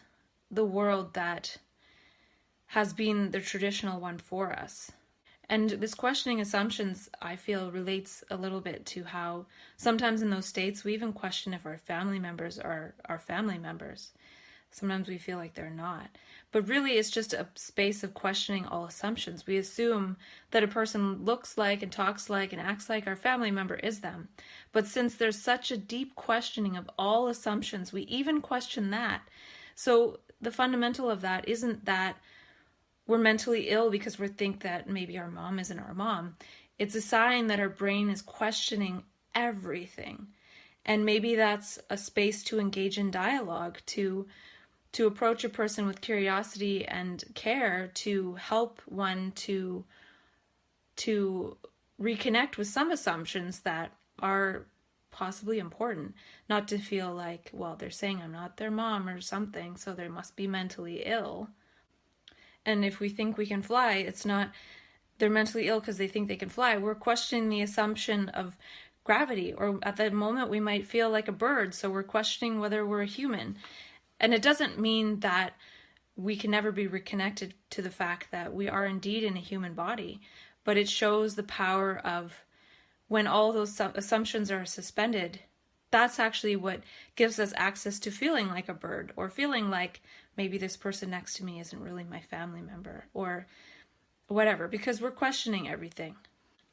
the world that has been the traditional one for us. And this questioning assumptions, I feel, relates a little bit to how sometimes in those states we even question if our family members are our family members. Sometimes we feel like they're not. But really it's just a space of questioning all assumptions. We assume that a person looks like and talks like and acts like our family member is them. But since there's such a deep questioning of all assumptions, we even question that. So the fundamental of that isn't that we're mentally ill because we think that maybe our mom isn't our mom. It's a sign that our brain is questioning everything. And maybe that's a space to engage in dialogue, to approach a person with curiosity and care, to help one to reconnect with some assumptions that are possibly important. Not to feel like, well, they're saying I'm not their mom or something, so they must be mentally ill. And if we think we can fly, it's not they're mentally ill because they think they can fly. We're questioning the assumption of gravity, or at that moment we might feel like a bird, so we're questioning whether we're a human. And it doesn't mean that we can never be reconnected to the fact that we are indeed in a human body, but it shows the power of when all those assumptions are suspended. That's actually what gives us access to feeling like a bird, or feeling like maybe this person next to me isn't really my family member, or whatever, because we're questioning everything.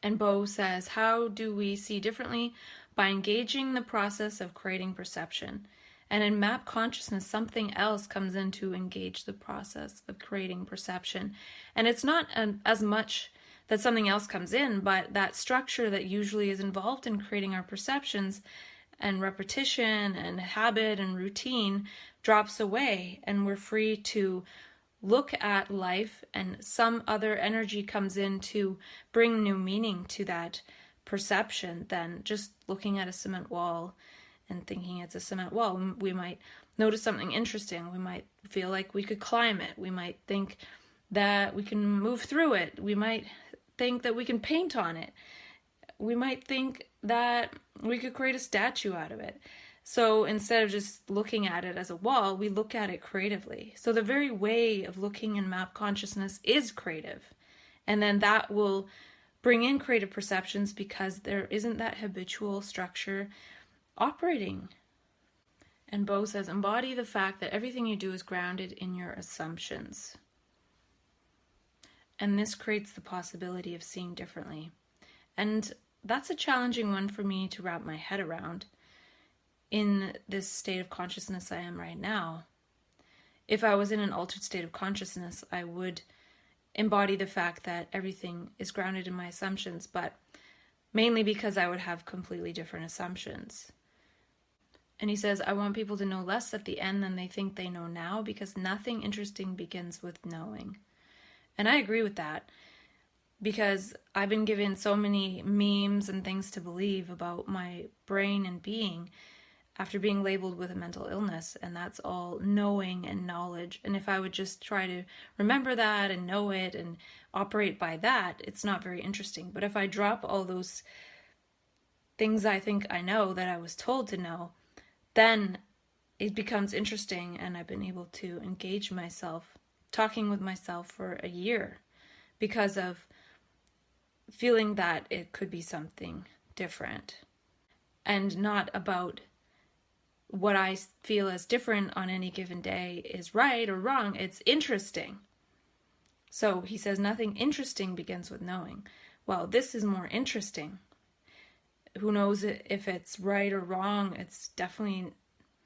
And Bo says, how do we see differently? By engaging the process of creating perception. And in map consciousness, something else comes in to engage the process of creating perception. And it's not as much that something else comes in, but that structure that usually is involved in creating our perceptions and repetition and habit and routine drops away, and we're free to look at life, and some other energy comes in to bring new meaning to that perception than just looking at a cement wall and thinking it's a cement wall. We might notice something interesting. We might feel like we could climb it. We might think that we can move through it. We might think that we can paint on it. We might think that we could create a statue out of it. So instead of just looking at it as a wall, we look at it creatively. So the very way of looking in map consciousness is creative. And then that will bring in creative perceptions because there isn't that habitual structure operating. And Bo says, embody the fact that everything you do is grounded in your assumptions. And this creates the possibility of seeing differently. And that's a challenging one for me to wrap my head around in this state of consciousness I am right now. If I was in an altered state of consciousness, I would embody the fact that everything is grounded in my assumptions, but mainly because I would have completely different assumptions. And he says, I want people to know less at the end than they think they know now, because nothing interesting begins with knowing. And I agree with that, because I've been given so many memes and things to believe about my brain and being after being labeled with a mental illness, and that's all knowing and knowledge. And if I would just try to remember that and know it and operate by that, it's not very interesting. But if I drop all those things I think I know that I was told to know, then it becomes interesting, and I've been able to engage myself, talking with myself for a year because of feeling that it could be something different and not about what I feel as different on any given day is right or wrong. It's interesting. So he says nothing interesting begins with knowing. Well, this is more interesting. Who knows if it's right or wrong? It's definitely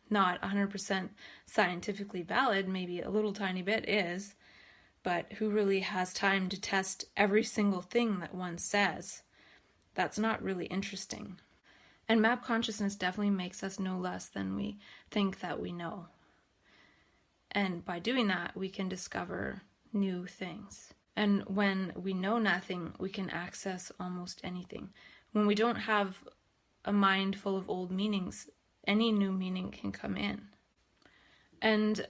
not 100% scientifically valid. Maybe a little tiny bit is. But who really has time to test every single thing that one says? That's not really interesting. And map consciousness definitely makes us know less than we think that we know. And by doing that, we can discover new things. And when we know nothing, we can access almost anything. When we don't have a mind full of old meanings, any new meaning can come in. And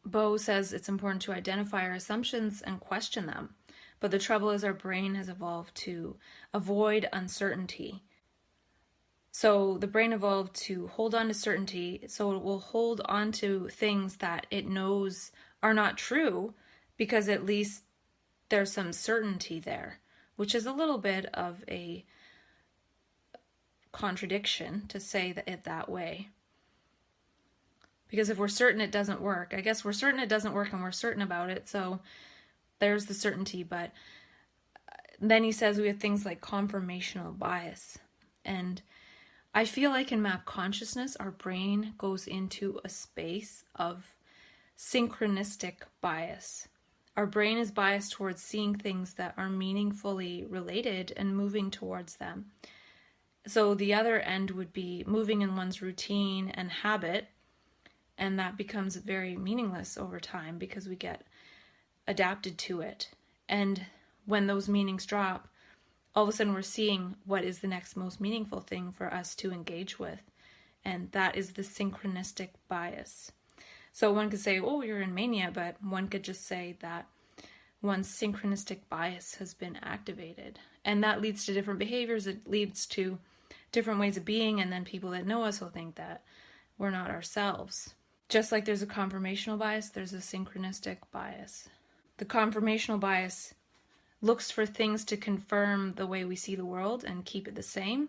Bo says it's important to identify our assumptions and question them. But the trouble is our brain has evolved to avoid uncertainty. So the brain evolved to hold on to certainty, so it will hold on to things that it knows are not true, because at least there's some certainty there, which is a little bit of a contradiction to say it that way. Because if we're certain it doesn't work, I guess we're certain it doesn't work and we're certain about it, so there's the certainty. But then he says we have things like confirmational bias. And I feel like in map consciousness, our brain goes into a space of synchronistic bias. Our brain is biased towards seeing things that are meaningfully related and moving towards them. So the other end would be moving in one's routine and habit, and that becomes very meaningless over time because we get adapted to it. And when those meanings drop, all of a sudden we're seeing what is the next most meaningful thing for us to engage with. And that is the synchronistic bias. So one could say, oh, you're in mania, but one could just say that one's synchronistic bias has been activated. And that leads to different behaviors. It leads to different ways of being. And then people that know us will think that we're not ourselves. Just like there's a confirmational bias, there's a synchronistic bias. The confirmational bias looks for things to confirm the way we see the world and keep it the same,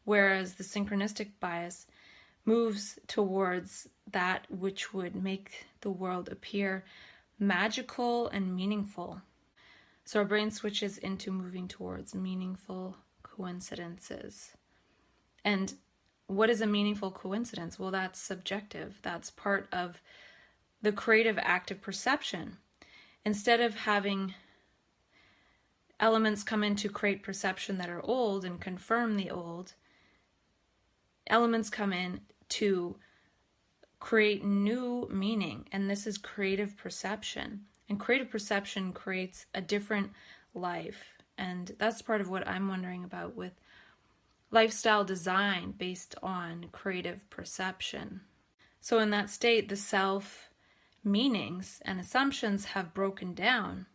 whereas the synchronistic bias moves towards that which would make the world appear magical and meaningful. So our brain switches into moving towards meaningful coincidences. And what is a meaningful coincidence? Well, that's subjective. That's part of the creative act of perception. Instead of having elements come in to create perception that are old and confirm the old, elements come in to create new meaning. And this is creative perception. And creative perception creates a different life. And that's part of what I'm wondering about with lifestyle design based on creative perception. So in that state, the self meanings and assumptions have broken down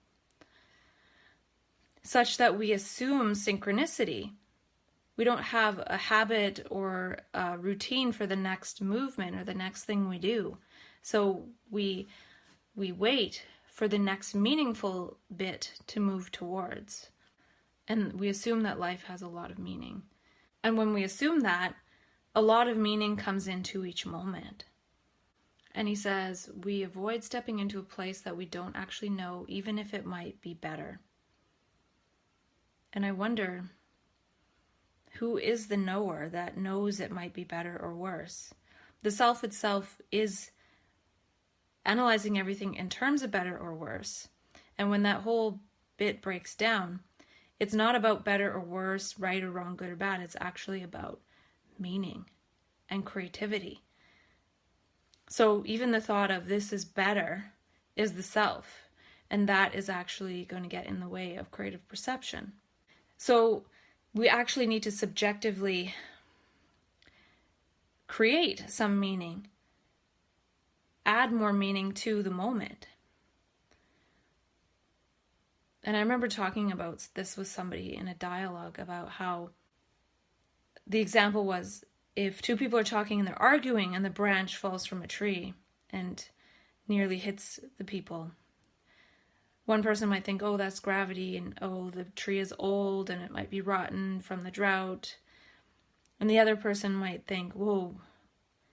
such that we assume synchronicity. We don't have a habit or a routine for the next movement or the next thing we do. So we wait for the next meaningful bit to move towards. And we assume that life has a lot of meaning. And when we assume that, a lot of meaning comes into each moment. And he says, we avoid stepping into a place that we don't actually know, even if it might be better. And I wonder, who is the knower that knows it might be better or worse? The self itself is analyzing everything in terms of better or worse. And when that whole bit breaks down, it's not about better or worse, right or wrong, good or bad. It's actually about meaning and creativity. So even the thought of this is better is the self, and that is actually going to get in the way of creative perception. So we actually need to subjectively create some meaning, add more meaning to the moment. And I remember talking about this with somebody in a dialogue about how the example was, if two people are talking and they're arguing and the branch falls from a tree and nearly hits the people, one person might think, oh, that's gravity, and oh, the tree is old and it might be rotten from the drought. And the other person might think, whoa,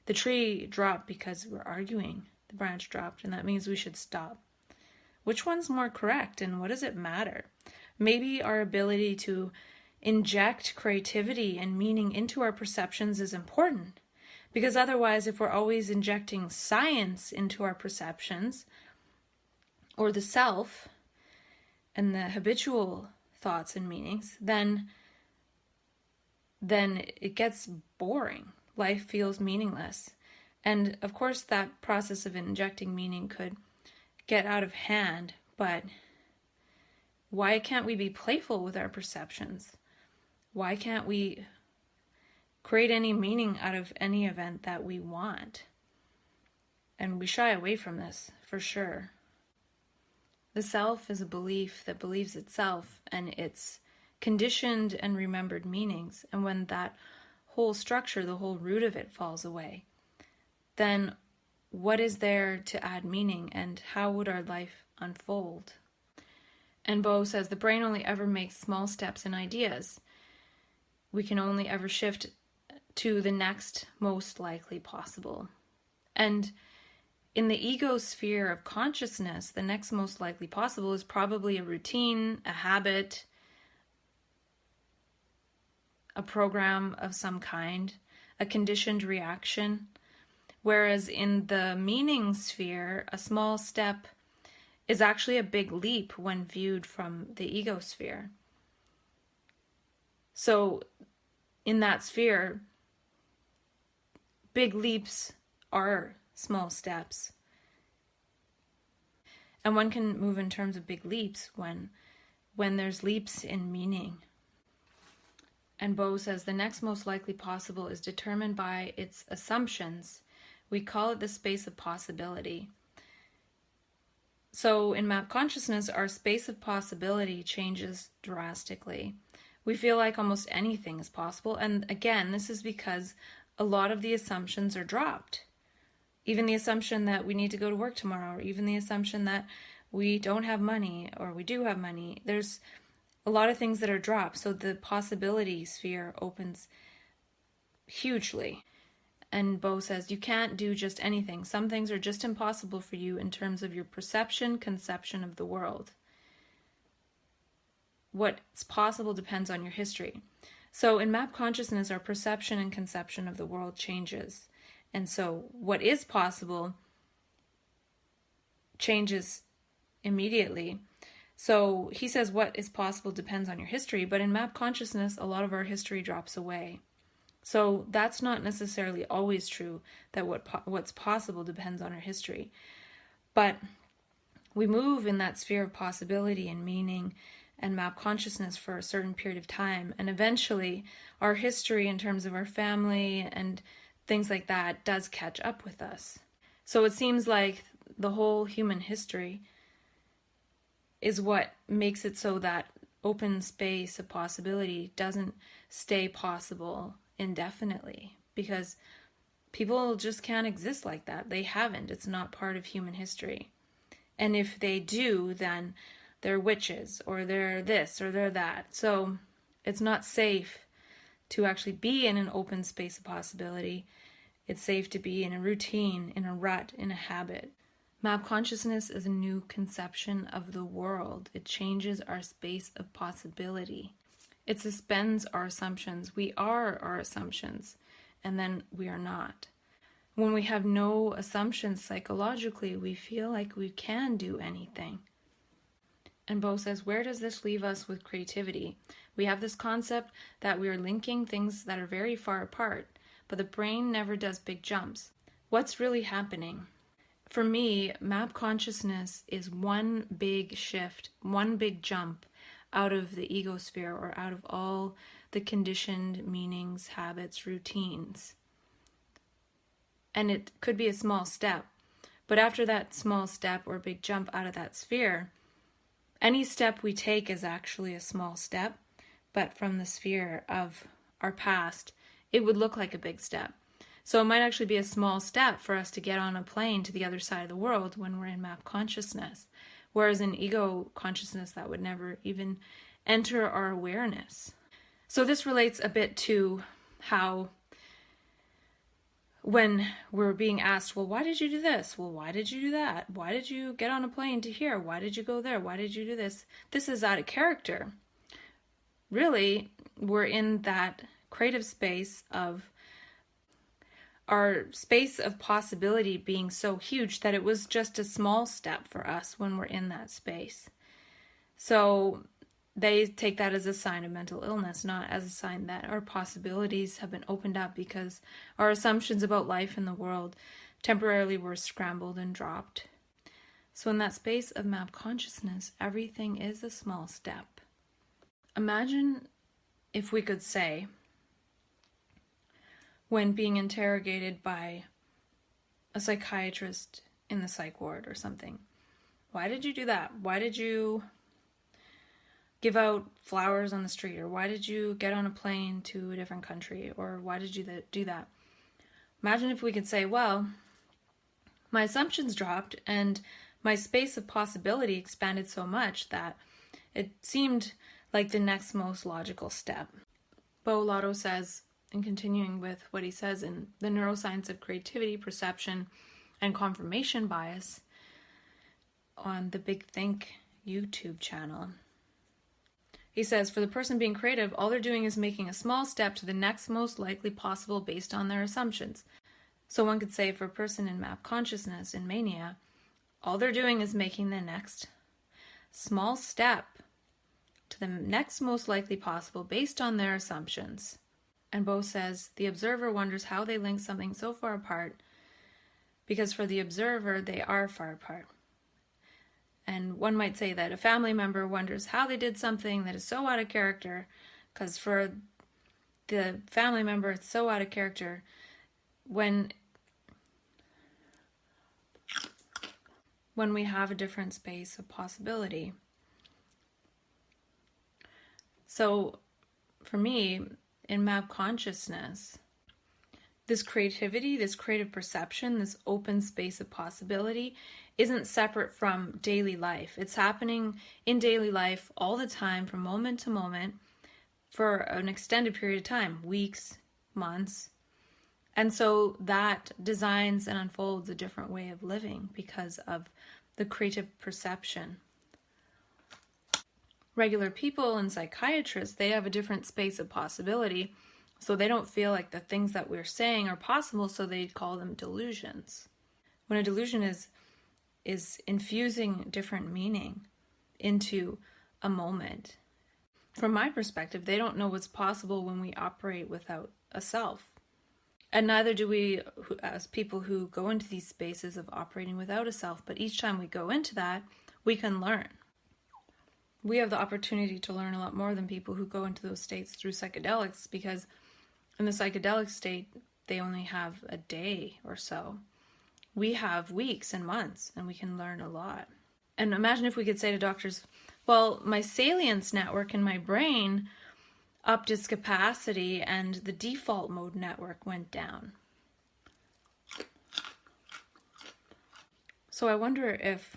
the tree dropped because we're arguing. The branch dropped, and that means we should stop. Which one's more correct, and what does it matter? Maybe our ability to inject creativity and meaning into our perceptions is important, because otherwise, if we're always injecting science into our perceptions, or the self and the habitual thoughts and meanings, then it gets boring. Life feels meaningless. And of course, that process of injecting meaning could get out of hand, but why can't we be playful with our perceptions? Why can't we create any meaning out of any event that we want? And we shy away from this, for sure. The self is a belief that believes itself and its conditioned and remembered meanings. And when that whole structure, the whole root of it falls away, then what is there to add meaning, and how would our life unfold? And Bo says the brain only ever makes small steps in ideas. We can only ever shift to the next most likely possible. And in the ego sphere of consciousness, the next most likely possible is probably a routine, a habit, a program of some kind, a conditioned reaction. Whereas in the meaning sphere, a small step is actually a big leap when viewed from the ego sphere. So in that sphere, big leaps are small steps. And one can move in terms of big leaps when there's leaps in meaning. And Bo says the next most likely possible is determined by its assumptions. We call it the space of possibility. So in map consciousness, our space of possibility changes drastically. We feel like almost anything is possible. And again, this is because a lot of the assumptions are dropped. Even the assumption that we need to go to work tomorrow, or even the assumption that we don't have money or we do have money. There's a lot of things that are dropped. So the possibility sphere opens hugely. And Bo says, you can't do just anything. Some things are just impossible for you in terms of your perception, conception of the world. What's possible depends on your history. So in map consciousness, our perception and conception of the world changes. And so what is possible changes immediately. So he says what is possible depends on your history, but in map consciousness, a lot of our history drops away. So that's not necessarily always true, that what's possible depends on our history. But we move in that sphere of possibility and meaning and map consciousness for a certain period of time. And eventually our history in terms of our family and things like that does catch up with us. So it seems like the whole human history is what makes it so that open space of possibility doesn't stay possible indefinitely, because people just can't exist like that. They haven't. It's not part of human history. And if they do, then they're witches, or they're this, or they're that. So it's not safe to actually be in an open space of possibility. It's safe to be in a routine, in a rut, in a habit. Map consciousness is a new conception of the world. It changes our space of possibility. It suspends our assumptions. We are our assumptions, and then we are not. When we have no assumptions psychologically, we feel like we can do anything. And Bo says, where does this leave us with creativity? We have this concept that we are linking things that are very far apart, but the brain never does big jumps. What's really happening? For me, map consciousness is one big shift, one big jump out of the ego sphere, or out of all the conditioned meanings, habits, routines. And it could be a small step. But after that small step or big jump out of that sphere, any step we take is actually a small step, but from the sphere of our past it would look like a big step. So it might actually be a small step for us to get on a plane to the other side of the world when we're in map consciousness. Whereas in ego consciousness, that would never even enter our awareness. So this relates a bit to how when we're being asked, well, why did you do this? Well, why did you do that? Why did you get on a plane to here? Why did you go there? Why did you do this? This is out of character. Really, we're in that creative space of our space of possibility being so huge that it was just a small step for us when we're in that space. So they take that as a sign of mental illness, not as a sign that our possibilities have been opened up because our assumptions about life and the world temporarily were scrambled and dropped. So in that space of map consciousness, everything is a small step. Imagine if we could say, when being interrogated by a psychiatrist in the psych ward or something, why did you do that? Why did you give out flowers on the street? Or why did you get on a plane to a different country? Or why did you do that? Imagine if we could say, well, my assumptions dropped and my space of possibility expanded so much that it seemed like the next most logical step. Bo Lotto says, and continuing with what he says in the Neuroscience of Creativity, Perception, and Confirmation Bias on the Big Think YouTube channel. He says, for the person being creative, all they're doing is making a small step to the next most likely possible based on their assumptions. So one could say for a person in map consciousness, in mania, all they're doing is making the next small step to the next most likely possible based on their assumptions. And Bo says, the observer wonders how they link something so far apart, because for the observer, they are far apart. And one might say that a family member wonders how they did something that is so out of character, because for the family member, it's so out of character when we have a different space of possibility. So for me, in map consciousness, this creativity, this creative perception, this open space of possibility isn't separate from daily life. It's happening in daily life all the time, from moment to moment, for an extended period of time, weeks, months. And so that designs and unfolds a different way of living because of the creative perception. Regular people and psychiatrists, they have a different space of possibility, so they don't feel like the things that we're saying are possible, so they call them delusions. When a delusion is infusing different meaning into a moment. From my perspective, they don't know what's possible when we operate without a self. And neither do we as people who go into these spaces of operating without a self, but each time we go into that, we can learn. We have the opportunity to learn a lot more than people who go into those states through psychedelics, because in the psychedelic state, they only have a day or so. We have weeks and months, and we can learn a lot. And imagine if we could say to doctors, well, my salience network in my brain upped its capacity and the default mode network went down. So I wonder if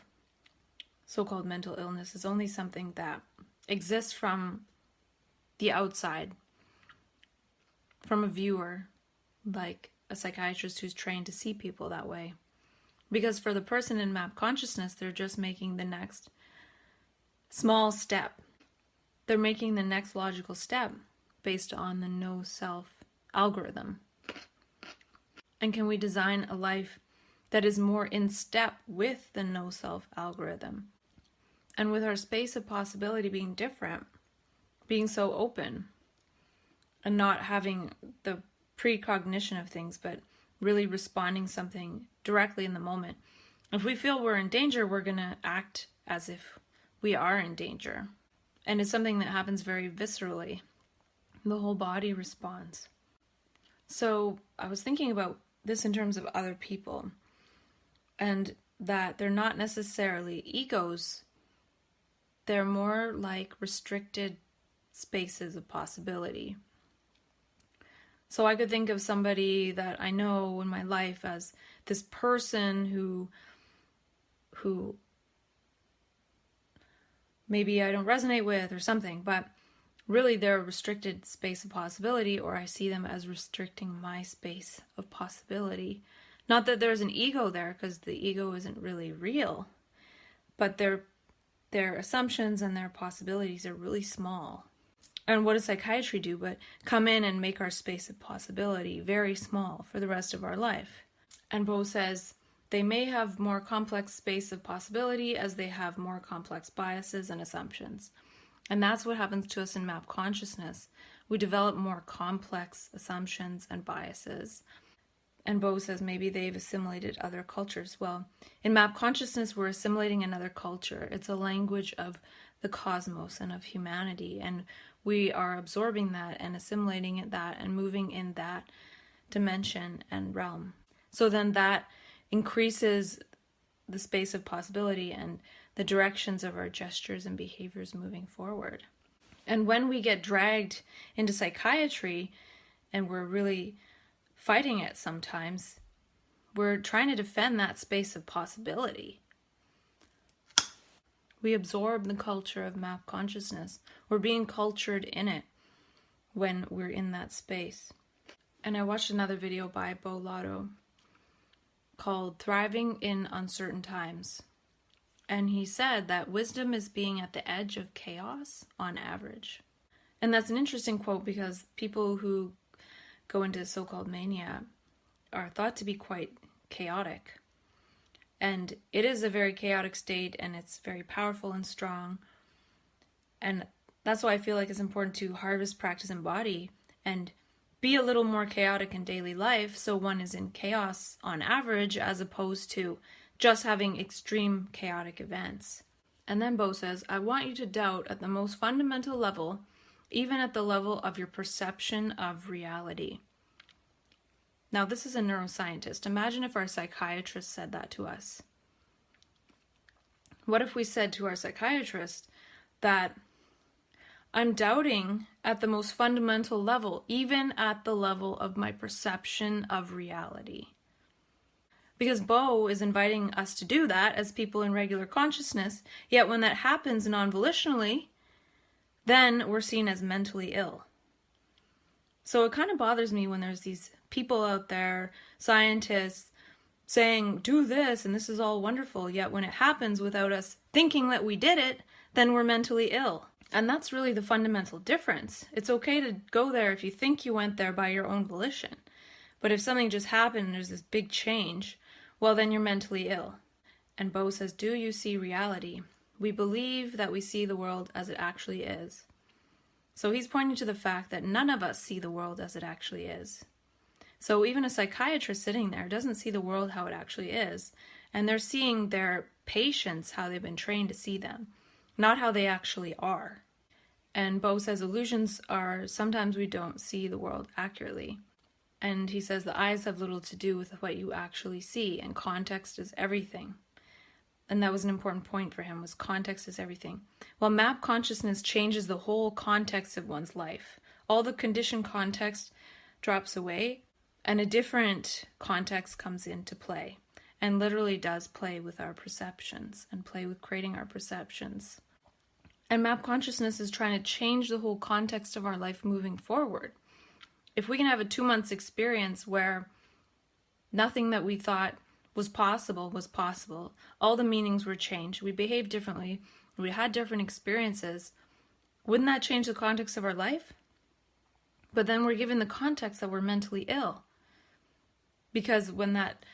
so-called mental illness is only something that exists from the outside, from a viewer, like a psychiatrist who's trained to see people that way. Because for the person in map consciousness, they're just making the next small step. They're making the next logical step based on the no-self algorithm. And can we design a life that is more in step with the no-self algorithm? And with our space of possibility being different, being so open, and not having the precognition of things, but really responding something directly in the moment. If we feel we're in danger, we're going to act as if we are in danger. And it's something that happens very viscerally. The whole body responds. So I was thinking about this in terms of other people, and that they're not necessarily egos. They're more like restricted spaces of possibility. So I could think of somebody that I know in my life as this person who maybe I don't resonate with or something, but really they're a restricted space of possibility, or I see them as restricting my space of possibility. Not that there's an ego there, because the ego isn't really real, but their assumptions and their possibilities are really small. And what does psychiatry do but come in and make our space of possibility very small for the rest of our life? And Bo says they may have more complex space of possibility as they have more complex biases and assumptions. And that's what happens to us in map consciousness. We develop more complex assumptions and biases. And Bo says maybe they've assimilated other cultures. Well, in map consciousness, we're assimilating another culture. It's a language of the cosmos and of humanity. And we are absorbing that and assimilating that and moving in that dimension and realm. So then that increases the space of possibility and the directions of our gestures and behaviors moving forward. And when we get dragged into psychiatry and we're really fighting it sometimes, we're trying to defend that space of possibility. We absorb the culture of map consciousness. We're being cultured in it when we're in that space. And I watched another video by Bo Lotto called Thriving in Uncertain Times. And he said that wisdom is being at the edge of chaos on average. And that's an interesting quote because people who go into so-called mania are thought to be quite chaotic. And it is a very chaotic state, and it's very powerful and strong. And that's why I feel like it's important to harvest, practice, and embody and be a little more chaotic in daily life so one is in chaos on average as opposed to just having extreme chaotic events. And then Bo says, I want you to doubt at the most fundamental level, even at the level of your perception of reality. Now, this is a neuroscientist. Imagine if our psychiatrist said that to us. What if we said to our psychiatrist that I'm doubting at the most fundamental level, even at the level of my perception of reality? Because Bo is inviting us to do that as people in regular consciousness, yet when that happens non-volitionally, then we're seen as mentally ill. So it kind of bothers me when there's these people out there, scientists, saying, do this and this is all wonderful, yet when it happens without us thinking that we did it, then we're mentally ill. And that's really the fundamental difference. It's okay to go there if you think you went there by your own volition. But if something just happened and there's this big change, well, then you're mentally ill. And Bo says, do you see reality? We believe that we see the world as it actually is. So he's pointing to the fact that none of us see the world as it actually is. So even a psychiatrist sitting there doesn't see the world how it actually is. And they're seeing their patients how they've been trained to see them, not how they actually are. And Bo says illusions are sometimes we don't see the world accurately. And he says the eyes have little to do with what you actually see, and context is everything. And that was an important point for him, was context is everything. Well, map consciousness changes the whole context of one's life. All the conditioned context drops away, and a different context comes into play, and literally does play with our perceptions, and play with creating our perceptions. And map consciousness is trying to change the whole context of our life moving forward. If we can have a 2 months experience where nothing that we thought was possible, all the meanings were changed, we behaved differently, we had different experiences, wouldn't that change the context of our life? But then we're given the context that we're mentally ill. Because when that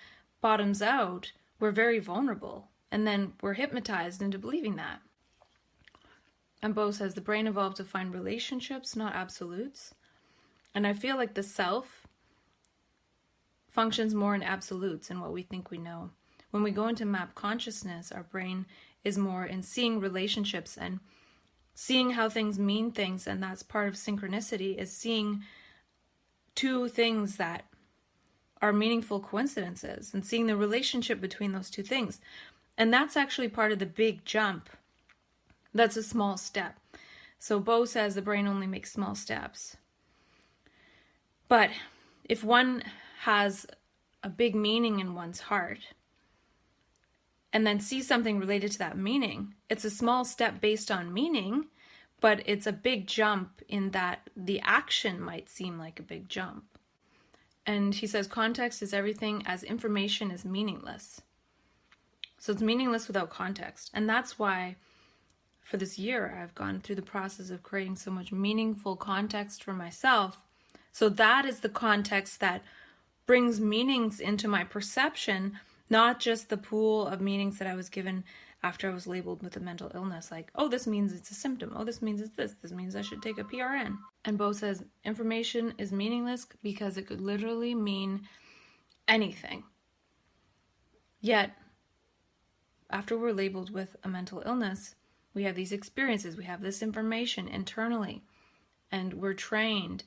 bottoms out, we're very vulnerable, and then we're hypnotized into believing that. And Bo says the brain evolved to find relationships, not absolutes. And I feel like the self functions more in absolutes in what we think we know. When we go into map consciousness, our brain is more in seeing relationships and seeing how things mean things, and that's part of synchronicity, is seeing two things that are meaningful coincidences and seeing the relationship between those two things. And that's actually part of the big jump. That's a small step. So Bo says the brain only makes small steps. But if one has a big meaning in one's heart and then sees something related to that meaning, it's a small step based on meaning, but it's a big jump in that the action might seem like a big jump. And he says context is everything, as information is meaningless. So it's meaningless without context. And that's why for this year I've gone through the process of creating so much meaningful context for myself. So that is the context that brings meanings into my perception, not just the pool of meanings that I was given after I was labeled with a mental illness. Like, oh, this means it's a symptom. Oh, this means it's this. This means I should take a PRN. And Bo says information is meaningless because it could literally mean anything. Yet, after we're labeled with a mental illness, we have these experiences, we have this information internally, and we're trained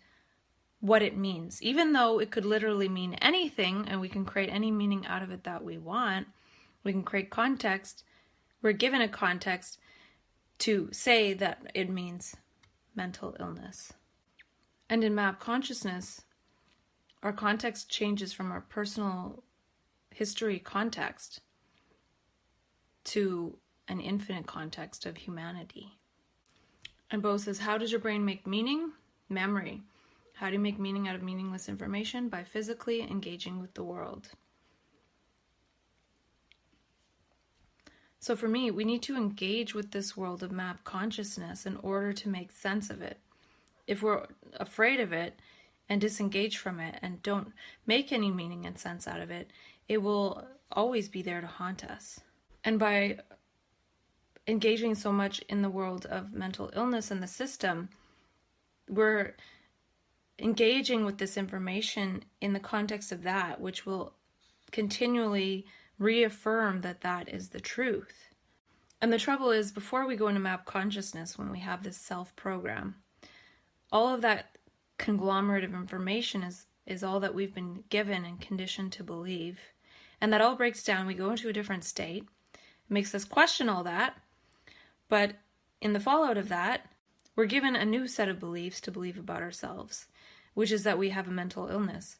what it means. Even though it could literally mean anything, and we can create any meaning out of it that we want, we can create context. We're given a context to say that it means mental illness. And in map consciousness, our context changes from our personal history context to an infinite context of humanity. And Bo says, how does your brain make meaning? Memory. How do you make meaning out of meaningless information? By physically engaging with the world. So for me, we need to engage with this world of map consciousness in order to make sense of it. If we're afraid of it and disengage from it and don't make any meaning and sense out of it, it will always be there to haunt us. And by engaging so much in the world of mental illness and the system, we're engaging with this information in the context of that, which will continually reaffirm that that is the truth. And the trouble is, before we go into map consciousness, when we have this self-program, all of that conglomerate of information is all that we've been given and conditioned to believe. And that all breaks down. We go into a different state. It makes us question all that. But in the fallout of that, we're given a new set of beliefs to believe about ourselves, which is that we have a mental illness,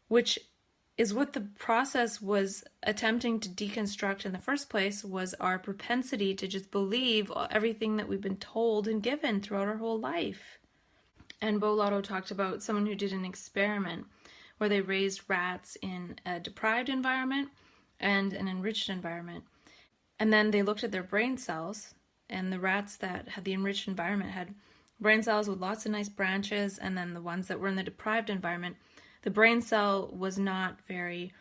which is what the process was attempting to deconstruct in the first place, was our propensity to just believe everything that we've been told and given throughout our whole life. And Bo Lotto talked about someone who did an experiment where they raised rats in a deprived environment and an enriched environment. And then they looked at their brain cells, and the rats that had the enriched environment had brain cells with lots of nice branches, and then the ones that were in the deprived environment, the brain cell was not very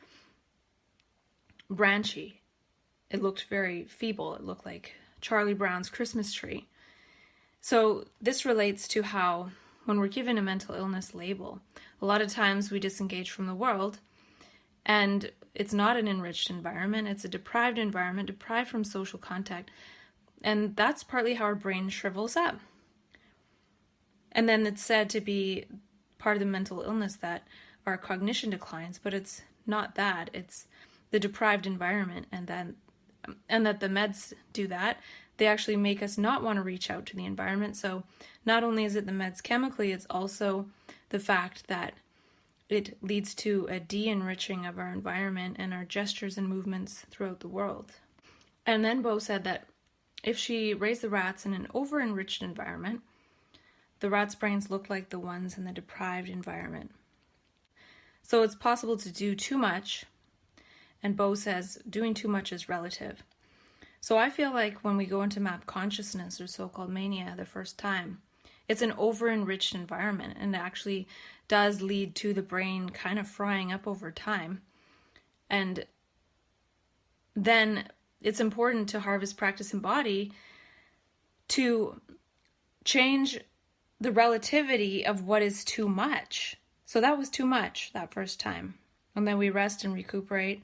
branchy. It looked very feeble. It looked like Charlie Brown's Christmas tree. So this relates to how, when we're given a mental illness label, a lot of times we disengage from the world, and it's not an enriched environment. It's a deprived environment, deprived from social contact. And that's partly how our brain shrivels up. And then it's said to be part of the mental illness that our cognition declines, but it's not that. It's the deprived environment, and that the meds do that. They actually make us not want to reach out to the environment. So not only is it the meds chemically, it's also the fact that it leads to a de-enriching of our environment and our gestures and movements throughout the world. And then Bo said that if she raised the rats in an over-enriched environment, the rats' brains looked like the ones in the deprived environment. So it's possible to do too much, and Bo says doing too much is relative. So I feel like when we go into map consciousness or so-called mania the first time, it's an over-enriched environment, and it actually does lead to the brain kind of frying up over time. And then it's important to harvest, practice, and body to change the relativity of what is too much. So that was too much that first time. And then we rest and recuperate.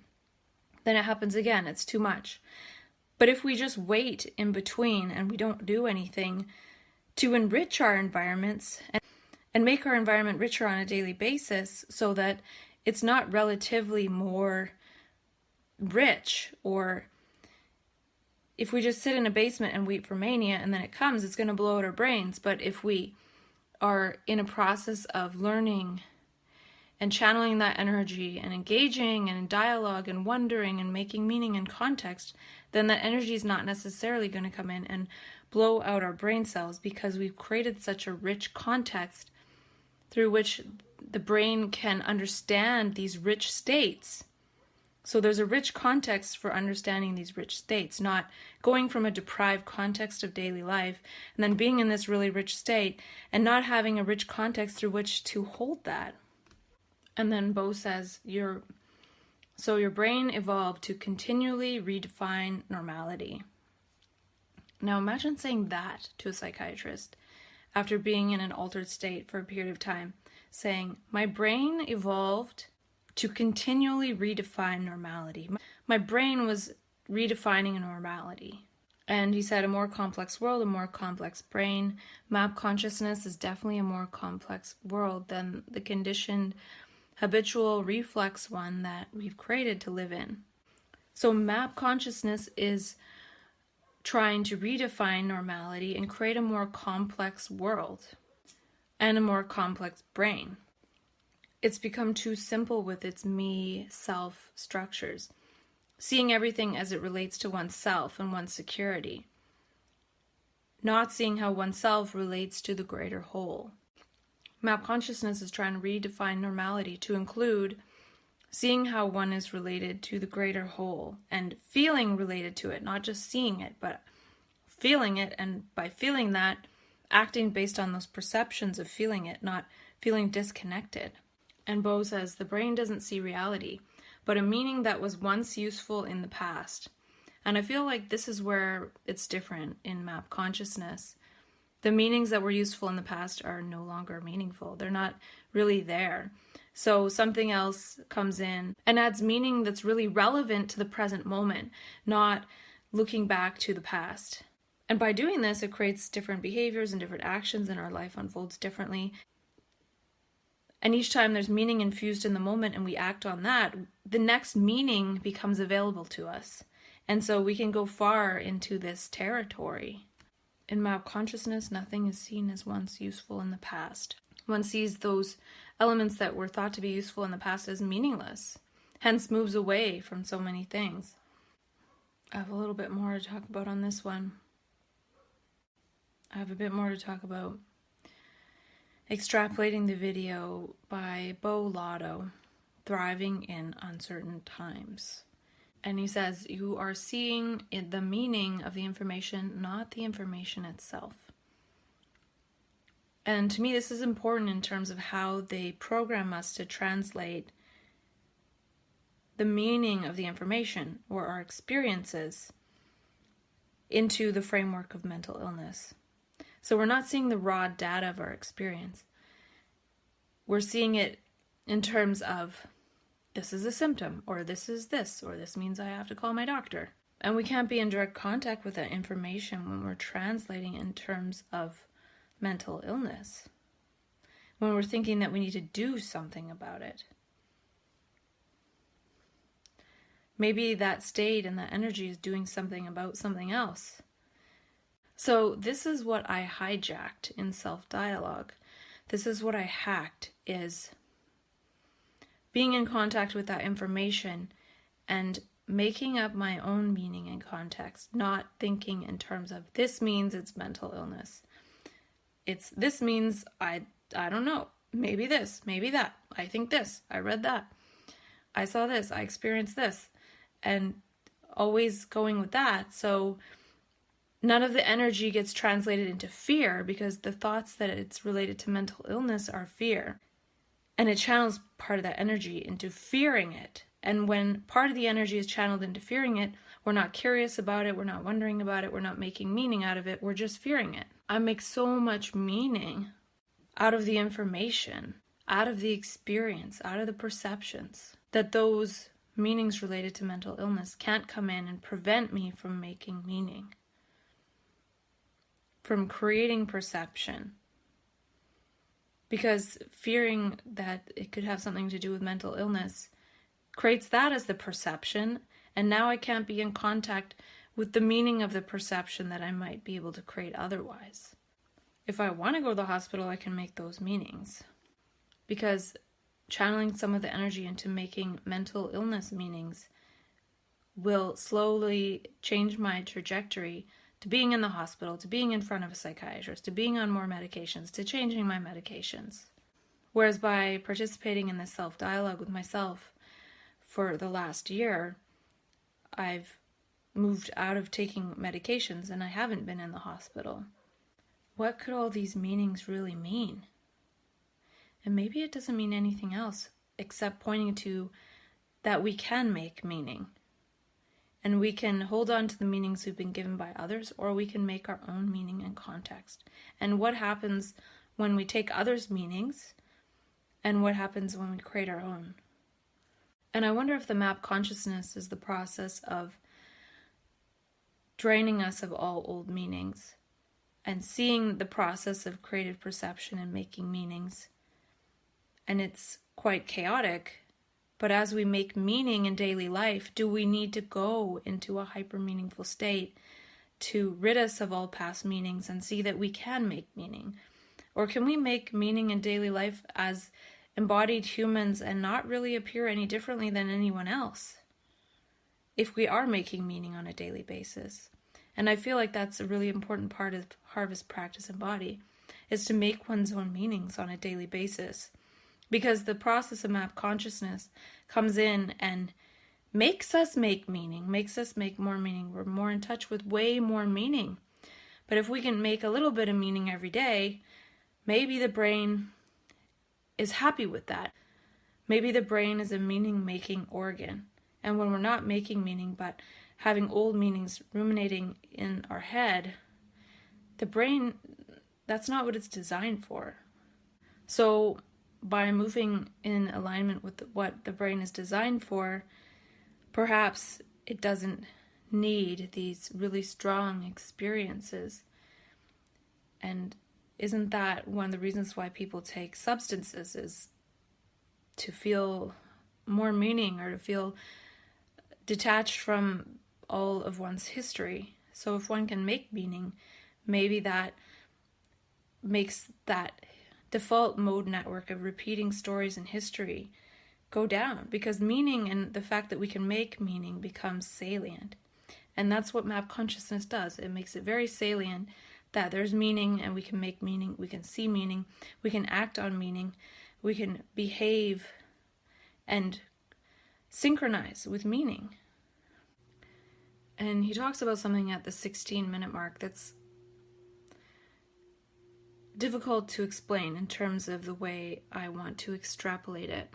Then it happens again. It's too much. But if we just wait in between and we don't do anything to enrich our environments and make our environment richer on a daily basis so that it's not relatively more rich, or if we just sit in a basement and wait for mania and then it comes, it's going to blow out our brains. But if we are in a process of learning and channeling that energy and engaging and in dialogue and wondering and making meaning and context, then that energy is not necessarily going to come in and blow out our brain cells, because we've created such a rich context through which the brain can understand these rich states. So there's a rich context for understanding these rich states, not going from a deprived context of daily life and then being in this really rich state and not having a rich context through which to hold that. And then Bo says, your brain evolved to continually redefine normality. Now imagine saying that to a psychiatrist after being in an altered state for a period of time, saying, my brain evolved to continually redefine normality. My brain was redefining a normality. And he said, a more complex world, a more complex brain. Map consciousness is definitely a more complex world than the conditioned, habitual, reflex one that we've created to live in. So map consciousness is trying to redefine normality and create a more complex world and a more complex brain. It's become too simple with its me-self structures, seeing everything as it relates to oneself and one's security, not seeing how oneself relates to the greater whole. Map consciousness is trying to redefine normality to include seeing how one is related to the greater whole and feeling related to it, not just seeing it, but feeling it, and by feeling that, acting based on those perceptions of feeling it, not feeling disconnected. And Bo says, the brain doesn't see reality, but a meaning that was once useful in the past. And I feel like this is where it's different in map consciousness. The meanings that were useful in the past are no longer meaningful. They're not really there. So something else comes in and adds meaning that's really relevant to the present moment, not looking back to the past. And by doing this, it creates different behaviors and different actions, and our life unfolds differently. And each time there's meaning infused in the moment and we act on that, the next meaning becomes available to us. And so we can go far into this territory. In map consciousness, nothing is seen as once useful in the past. One sees those elements that were thought to be useful in the past as meaningless, hence moves away from so many things. I have a little bit more to talk about on this one. I have a bit more to talk about extrapolating the video by Bo Lotto, Thriving in Uncertain Times. And he says, you are seeing the meaning of the information, not the information itself. And to me, this is important in terms of how they program us to translate the meaning of the information or our experiences into the framework of mental illness. So we're not seeing the raw data of our experience. We're seeing it in terms of, this is a symptom, or this is this, or this means I have to call my doctor. And we can't be in direct contact with that information when we're translating in terms of mental illness, when we're thinking that we need to do something about it. Maybe that state and that energy is doing something about something else. So this is what I hijacked in self-dialogue. This is what I hacked, is being in contact with that information and making up my own meaning and context, not thinking in terms of, this means it's mental illness. This means, I don't know, maybe this, maybe that, I think this, I read that, I saw this, I experienced this, and always going with that. So none of the energy gets translated into fear, because the thoughts that it's related to mental illness are fear. And it channels part of that energy into fearing it. And when part of the energy is channeled into fearing it, we're not curious about it, we're not wondering about it, we're not making meaning out of it, we're just fearing it. I make so much meaning out of the information, out of the experience, out of the perceptions, that those meanings related to mental illness can't come in and prevent me from making meaning, from creating perception. Because fearing that it could have something to do with mental illness creates that as the perception, and now I can't be in contact with the meaning of the perception that I might be able to create otherwise. If I want to go to the hospital, I can make those meanings. Because channeling some of the energy into making mental illness meanings will slowly change my trajectory to being in the hospital, to being in front of a psychiatrist, to being on more medications, to changing my medications. Whereas by participating in this self-dialogue with myself for the last year, I've moved out of taking medications and I haven't been in the hospital. What could all these meanings really mean? And maybe it doesn't mean anything else except pointing to that we can make meaning. And we can hold on to the meanings we've been given by others, or we can make our own meaning and context. And what happens when we take others' meanings, and what happens when we create our own? And I wonder if the map consciousness is the process of draining us of all old meanings and seeing the process of creative perception and making meanings. And it's quite chaotic. But as we make meaning in daily life, do we need to go into a hyper-meaningful state to rid us of all past meanings and see that we can make meaning? Or can we make meaning in daily life as embodied humans and not really appear any differently than anyone else if we are making meaning on a daily basis? And I feel like that's a really important part of Harvest Practice and Body, is to make one's own meanings on a daily basis. Because the process of map consciousness comes in and makes us make meaning, makes us make more meaning. We're more in touch with way more meaning. But if we can make a little bit of meaning every day, maybe the brain is happy with that. Maybe the brain is a meaning-making organ. And when we're not making meaning, but having old meanings ruminating in our head, the brain, that's not what it's designed for. So by moving in alignment with what the brain is designed for, perhaps it doesn't need these really strong experiences. And isn't that one of the reasons why people take substances, is to feel more meaning or to feel detached from all of one's history? So if one can make meaning, maybe that makes that default mode network of repeating stories in history go down, because meaning and the fact that we can make meaning becomes salient. And that's what map consciousness does. It makes it very salient that there's meaning and we can make meaning, we can see meaning, we can act on meaning, we can behave and synchronize with meaning. And he talks about something at the 16-minute mark that's difficult to explain in terms of the way I want to extrapolate it.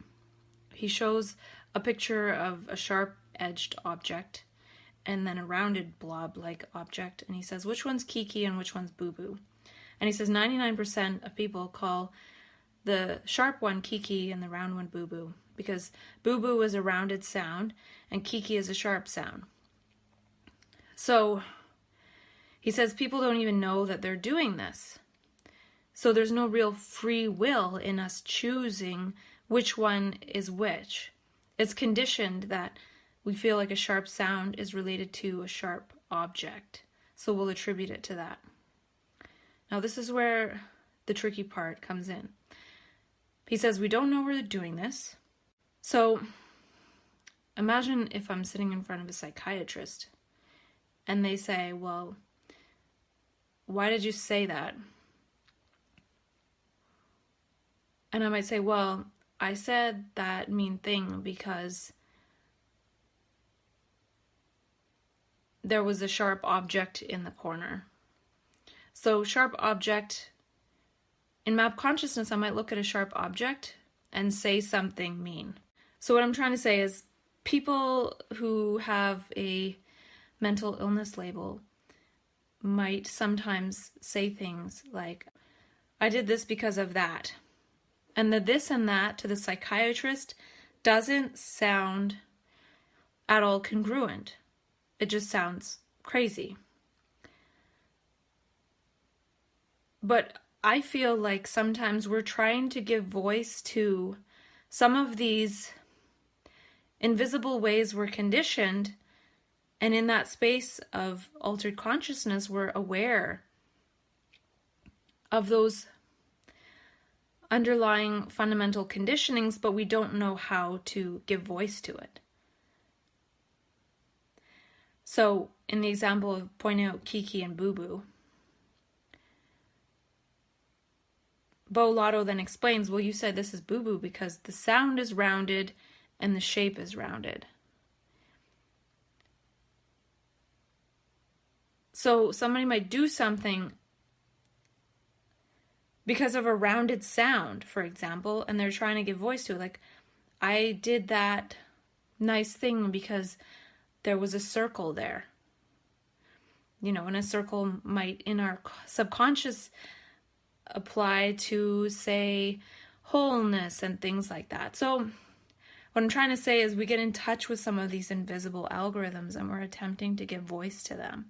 He shows a picture of a sharp-edged object and then a rounded blob-like object, and he says, which one's Kiki and which one's Boo-Boo? And he says 99% of people call the sharp one Kiki and the round one Boo-Boo, because Boo-Boo is a rounded sound and Kiki is a sharp sound. So he says people don't even know that they're doing this. So there's no real free will in us choosing which one is which. It's conditioned that we feel like a sharp sound is related to a sharp object. So we'll attribute it to that. Now this is where the tricky part comes in. He says we don't know we're doing this. So imagine if I'm sitting in front of a psychiatrist and they say, well, why did you say that? And I might say, well, I said that mean thing because there was a sharp object in the corner. So sharp object, in map consciousness, I might look at a sharp object and say something mean. So what I'm trying to say is people who have a mental illness label might sometimes say things like, I did this because of that. And the this and that to the psychiatrist doesn't sound at all congruent. It just sounds crazy. But I feel like sometimes we're trying to give voice to some of these invisible ways we're conditioned, and in that space of altered consciousness, we're aware of those underlying fundamental conditionings, but we don't know how to give voice to it. So in the example of pointing out Kiki and Boo Boo, Bo Lotto then explains, well, you said this is Boo Boo because the sound is rounded and the shape is rounded. So somebody might do something because of a rounded sound, for example, and they're trying to give voice to it. Like, I did that nice thing because there was a circle there. And a circle might, in our subconscious, apply to, say, wholeness and things like that. So what I'm trying to say is we get in touch with some of these invisible algorithms and we're attempting to give voice to them.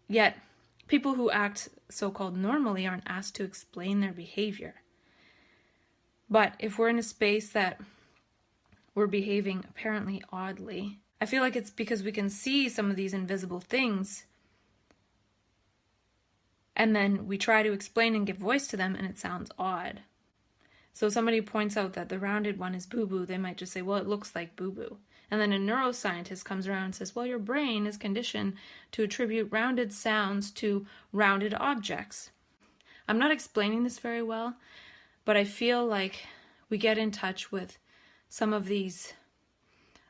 Yet, people who act so-called normally aren't asked to explain their behavior. But if we're in a space that we're behaving apparently oddly, I feel like it's because we can see some of these invisible things, and then we try to explain and give voice to them, and it sounds odd. So somebody points out that the rounded one is Boo Boo, they might just say, well, it looks like Boo Boo. And then a neuroscientist comes around and says, well, your brain is conditioned to attribute rounded sounds to rounded objects. I'm not explaining this very well, but I feel like we get in touch with some of these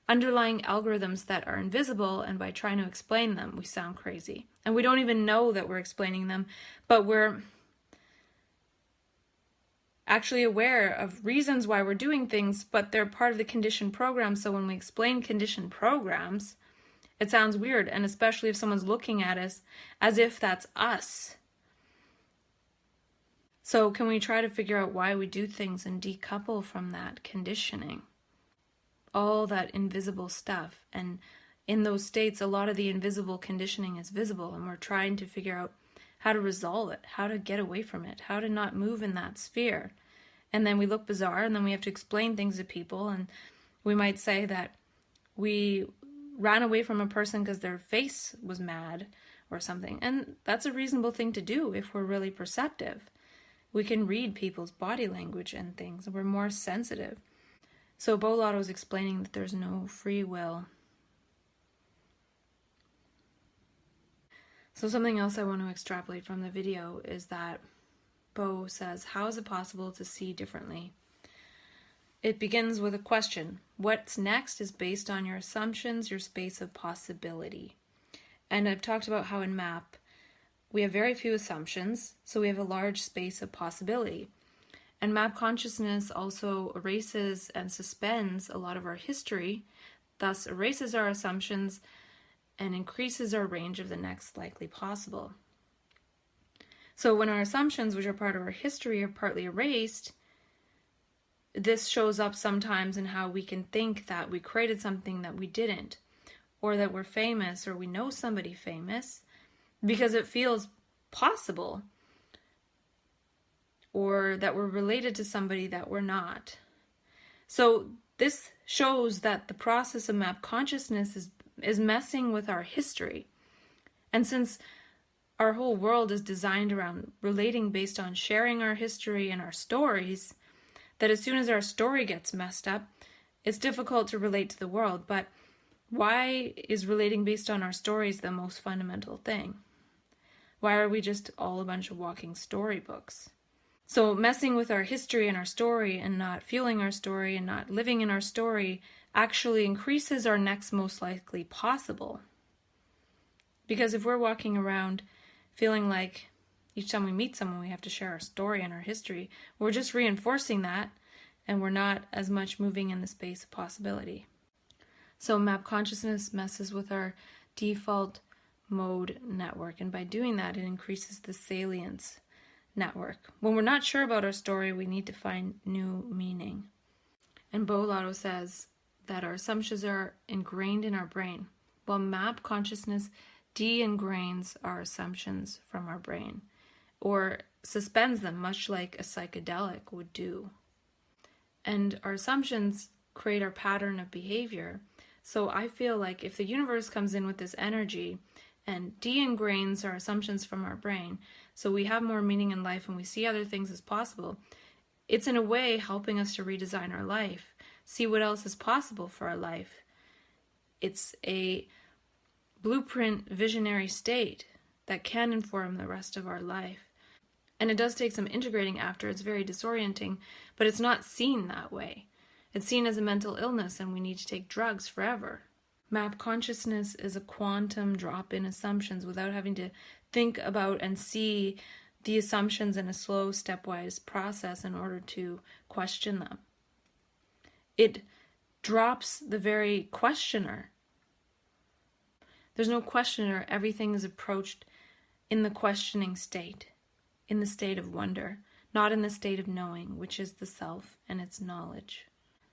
underlying algorithms that are invisible, and by trying to explain them, we sound crazy. And we don't even know that we're explaining them, but we're actually aware of reasons why we're doing things, but they're part of the conditioned program. So when we explain conditioned programs, it sounds weird, and especially if someone's looking at us as if that's us. So can we try to figure out why we do things and decouple from that conditioning? All that invisible stuff. And in those states, a lot of the invisible conditioning is visible, and we're trying to figure out how to resolve it, how to get away from it, how to not move in that sphere. And then we look bizarre, and then we have to explain things to people, and we might say that we ran away from a person because their face was mad or something. And that's a reasonable thing to do if we're really perceptive. We can read people's body language and things, and we're more sensitive. So Bo Lotto is explaining that there's no free will. So something else I want to extrapolate from the video is that Bo says, how is it possible to see differently? It begins with a question. What's next is based on your assumptions, your space of possibility. And I've talked about how in MAP, we have very few assumptions, so we have a large space of possibility. And MAP consciousness also erases and suspends a lot of our history, thus erases our assumptions and increases our range of the next likely possible. So when our assumptions, which are part of our history, are partly erased, this shows up sometimes in how we can think that we created something that we didn't, or that we're famous, or we know somebody famous, because it feels possible, or that we're related to somebody that we're not. So this shows that the process of MAP consciousness is messing with our history. And since our whole world is designed around relating based on sharing our history and our stories, that as soon as our story gets messed up, it's difficult to relate to the world. But why is relating based on our stories the most fundamental thing? Why are we just all a bunch of walking storybooks? So messing with our history and our story and not feeling our story and not living in our story actually increases our next most likely possible. Because if we're walking around feeling like each time we meet someone we have to share our story and our history, we're just reinforcing that, and we're not as much moving in the space of possibility. So MAP consciousness messes with our default mode network, and by doing that it increases the salience network. When we're not sure about our story, we need to find new meaning. And Bo Lotto says that our assumptions are ingrained in our brain, while MAP consciousness de-ingrains our assumptions from our brain, or suspends them, much like a psychedelic would do. And our assumptions create our pattern of behavior. So I feel like if the universe comes in with this energy and de-ingrains our assumptions from our brain, so we have more meaning in life and we see other things as possible, It's in a way helping us to redesign our life, see what else is possible for our life. It's a blueprint visionary state that can inform the rest of our life. And it does take some integrating after. It's very disorienting, but it's not seen that way. It's seen as a mental illness and we need to take drugs forever. Map consciousness is a quantum drop in assumptions without having to think about and see the assumptions in a slow, stepwise process in order to question them. It drops the very questioner. There's no questioner. Everything is approached in the questioning state, in the state of wonder, not in the state of knowing, which is the self and its knowledge.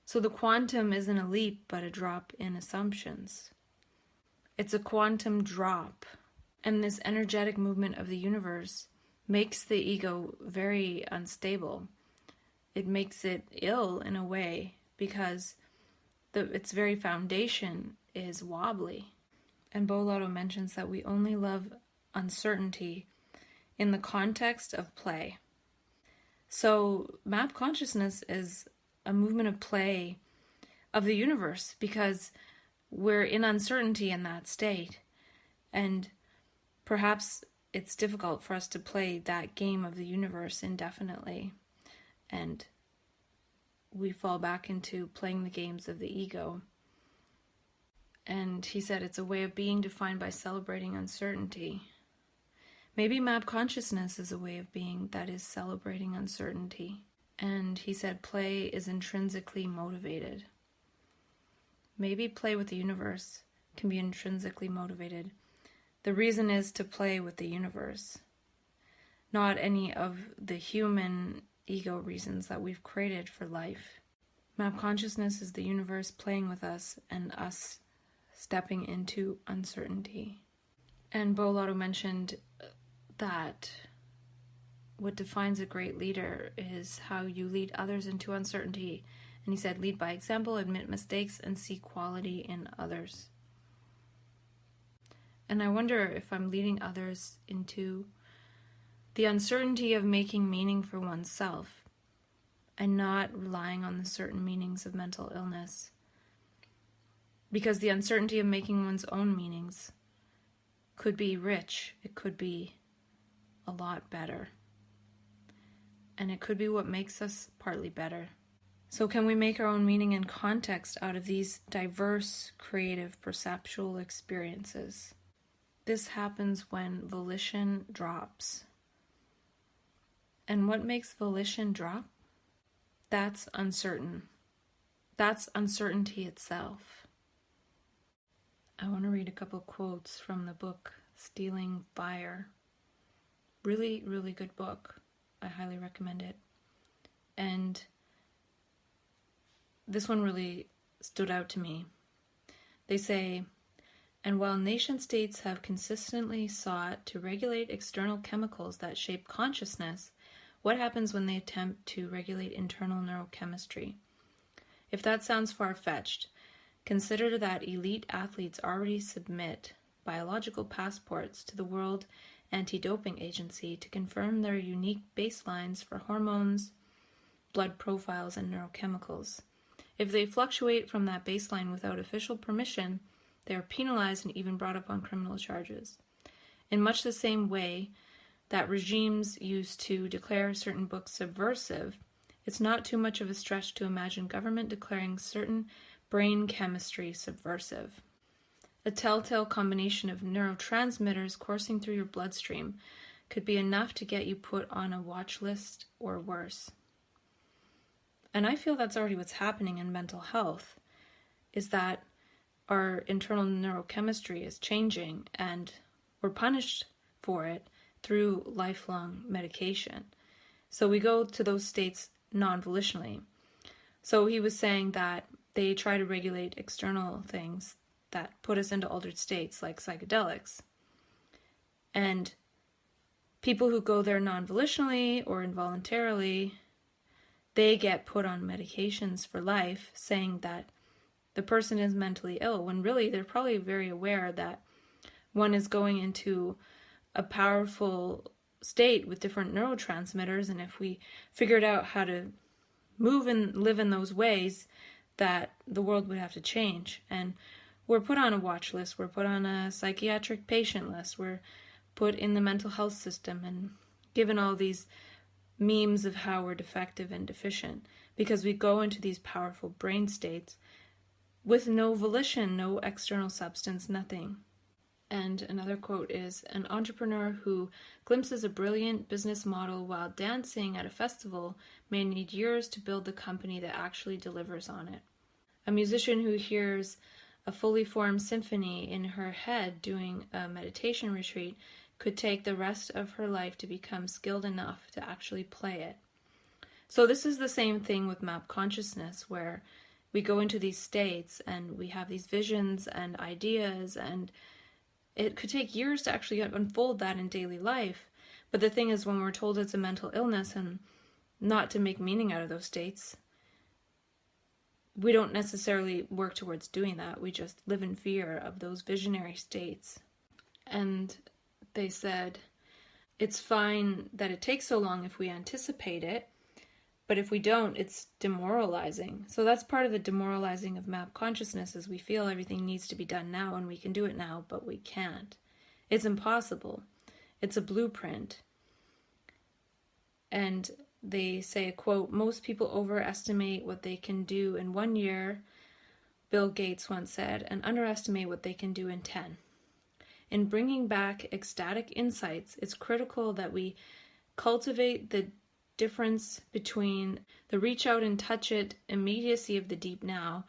So the quantum isn't a leap, but a drop in assumptions. It's a quantum drop. And this energetic movement of the universe makes the ego very unstable. It makes it ill in a way because its very foundation is wobbly. And Bolotto mentions that we only love uncertainty in the context of play. So map consciousness is a movement of play of the universe because we're in uncertainty in that state. And perhaps it's difficult for us to play that game of the universe indefinitely. And we fall back into playing the games of the ego. And he said it's a way of being defined by celebrating uncertainty. Maybe map consciousness is a way of being that is celebrating uncertainty. And he said play is intrinsically motivated. Maybe play with the universe can be intrinsically motivated. The reason is to play with the universe, not any of the human ego reasons that we've created for life. Map consciousness is the universe playing with us and us stepping into uncertainty. And Bolotto mentioned that what defines a great leader is how you lead others into uncertainty. And he said, lead by example, admit mistakes, and see quality in others. And I wonder if I'm leading others into the uncertainty of making meaning for oneself and not relying on the certain meanings of mental illness. Because the uncertainty of making one's own meanings could be rich. It could be a lot better. And it could be what makes us partly better. So can we make our own meaning and context out of these diverse, creative, perceptual experiences? This happens when volition drops. And what makes volition drop? That's uncertain. That's uncertainty itself. I want to read a couple quotes from the book, Stealing Fire. Really, really good book. I highly recommend it. And this one really stood out to me. They say, and while nation states have consistently sought to regulate external chemicals that shape consciousness, what happens when they attempt to regulate internal neurochemistry? If that sounds far-fetched, consider that elite athletes already submit biological passports to the World Anti-Doping Agency to confirm their unique baselines for hormones, blood profiles, and neurochemicals. If they fluctuate from that baseline without official permission, they are penalized and even brought up on criminal charges. In much the same way that regimes used to declare certain books subversive, it's not too much of a stretch to imagine government declaring certain brain chemistry subversive. A telltale combination of neurotransmitters coursing through your bloodstream could be enough to get you put on a watch list or worse. And I feel that's already what's happening in mental health, is that our internal neurochemistry is changing and we're punished for it through lifelong medication. So we go to those states non-volitionally. So he was saying that they try to regulate external things that put us into altered states like psychedelics. And people who go there non-volitionally or involuntarily, they get put on medications for life, saying that the person is mentally ill, when really they're probably very aware that one is going into a powerful state with different neurotransmitters, and if we figured out how to move and live in those ways, that the world would have to change. And we're put on a watch list, we're put on a psychiatric patient list, we're put in the mental health system and given all these memes of how we're defective and deficient because we go into these powerful brain states with no volition, no external substance, nothing. And another quote is, "An entrepreneur who glimpses a brilliant business model while dancing at a festival may need years to build the company that actually delivers on it. A musician who hears a fully formed symphony in her head doing a meditation retreat could take the rest of her life to become skilled enough to actually play it." So this is the same thing with map consciousness, where we go into these states and we have these visions and ideas, and it could take years to actually unfold that in daily life. But the thing is, when we're told it's a mental illness and not to make meaning out of those states, we don't necessarily work towards doing that. We just live in fear of those visionary states. And they said, it's fine that it takes so long if we anticipate it, but if we don't, it's demoralizing. So that's part of the demoralizing of map consciousness, is we feel everything needs to be done now and we can do it now, but we can't. It's impossible. It's a blueprint. And they say, a quote, "Most people overestimate what they can do in 1 year," Bill Gates once said, "and underestimate what they can do in 10. In bringing back ecstatic insights, it's critical that we cultivate the difference between the reach out and touch it immediacy of the deep now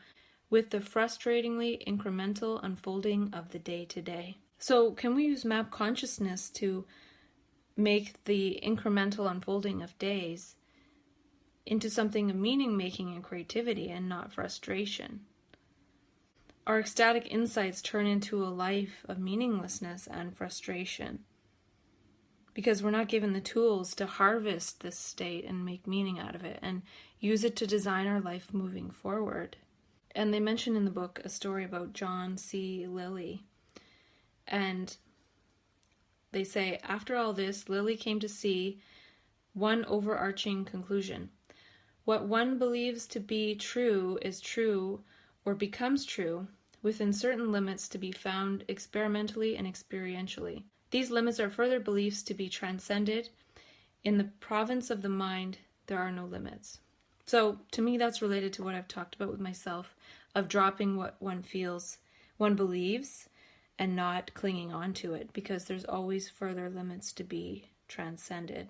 with the frustratingly incremental unfolding of the day to day." So can we use map consciousness to make the incremental unfolding of days into something of meaning making and creativity and not frustration? Our ecstatic insights turn into a life of meaninglessness and frustration because we're not given the tools to harvest this state and make meaning out of it and use it to design our life moving forward. And they mention in the book a story about John C. Lilly. And they say, after all this, Lilly came to see one overarching conclusion. What one believes to be true is true or becomes true within certain limits to be found experimentally and experientially. These limits are further beliefs to be transcended. In the province of the mind, there are no limits. So to me, that's related to what I've talked about with myself, of dropping what one feels, one believes, and not clinging on to it, because there's always further limits to be transcended.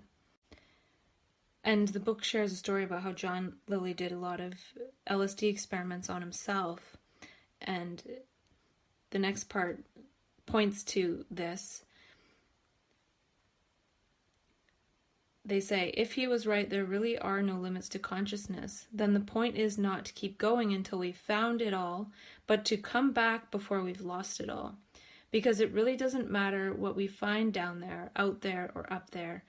And the book shares a story about how John Lilly did a lot of LSD experiments on himself. And the next part points to this. They say, if he was right, there really are no limits to consciousness. Then the point is not to keep going until we've found it all, but to come back before we've lost it all. Because it really doesn't matter what we find down there, out there, or up there,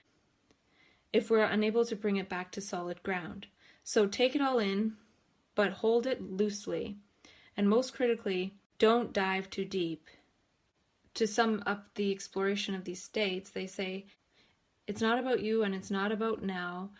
if we're unable to bring it back to solid ground. So take it all in, but hold it loosely. And most critically, don't dive too deep. To sum up the exploration of these states, they say, it's not about you and it's not about now.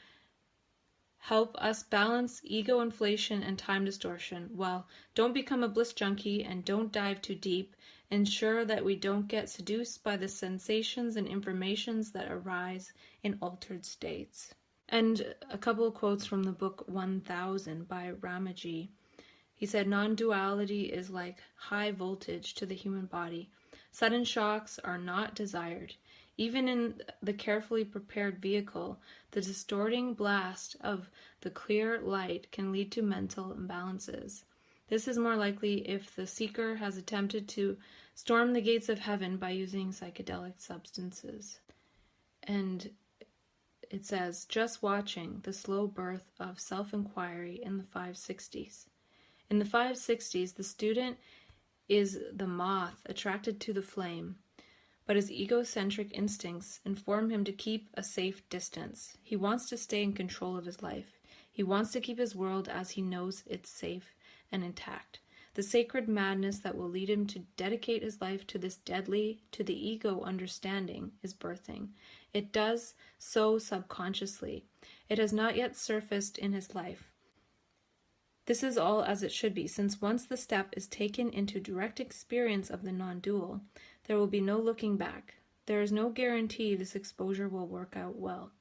Help us balance ego inflation and time distortion. Well, don't become a bliss junkie and don't dive too deep. Ensure that we don't get seduced by the sensations and informations that arise in altered states. And a couple of quotes from the book 1000 by Ramaji. He said, non-duality is like high voltage to the human body. Sudden shocks are not desired. Even in the carefully prepared vehicle, the distorting blast of the clear light can lead to mental imbalances. This is more likely if the seeker has attempted to storm the gates of heaven by using psychedelic substances. And it says, just watching the slow birth of self-inquiry in the 560s. In the 560s, the student is the moth attracted to the flame, but his egocentric instincts inform him to keep a safe distance. He wants to stay in control of his life. He wants to keep his world as he knows it's safe and intact. The sacred madness that will lead him to dedicate his life to this deadly, to the ego understanding is birthing. It does so subconsciously. It has not yet surfaced in his life. This is all as it should be, since once the step is taken into direct experience of the non-dual, there will be no looking back. There is no guarantee this exposure will work out well.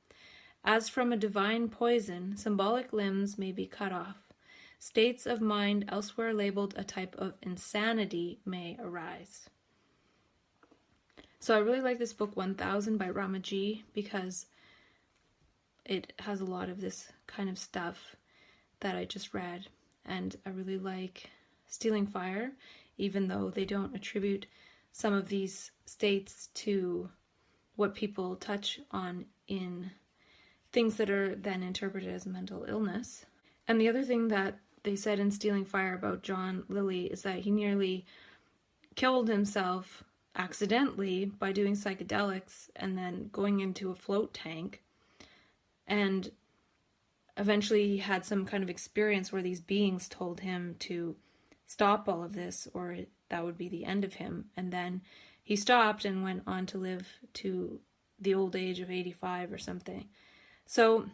As from a divine poison, symbolic limbs may be cut off. States of mind elsewhere labeled a type of insanity may arise. So I really like this book 1000 by Ramaji because it has a lot of this kind of stuff that I just read. And I really like Stealing Fire, even though they don't attribute some of these states to what people touch on in things that are then interpreted as mental illness. And the other thing that they said in Stealing Fire about John Lilly is that he nearly killed himself accidentally by doing psychedelics and then going into a float tank. And eventually he had some kind of experience where these beings told him to stop all of this or that would be the end of him. And then he stopped and went on to live to the old age of 85 or something. So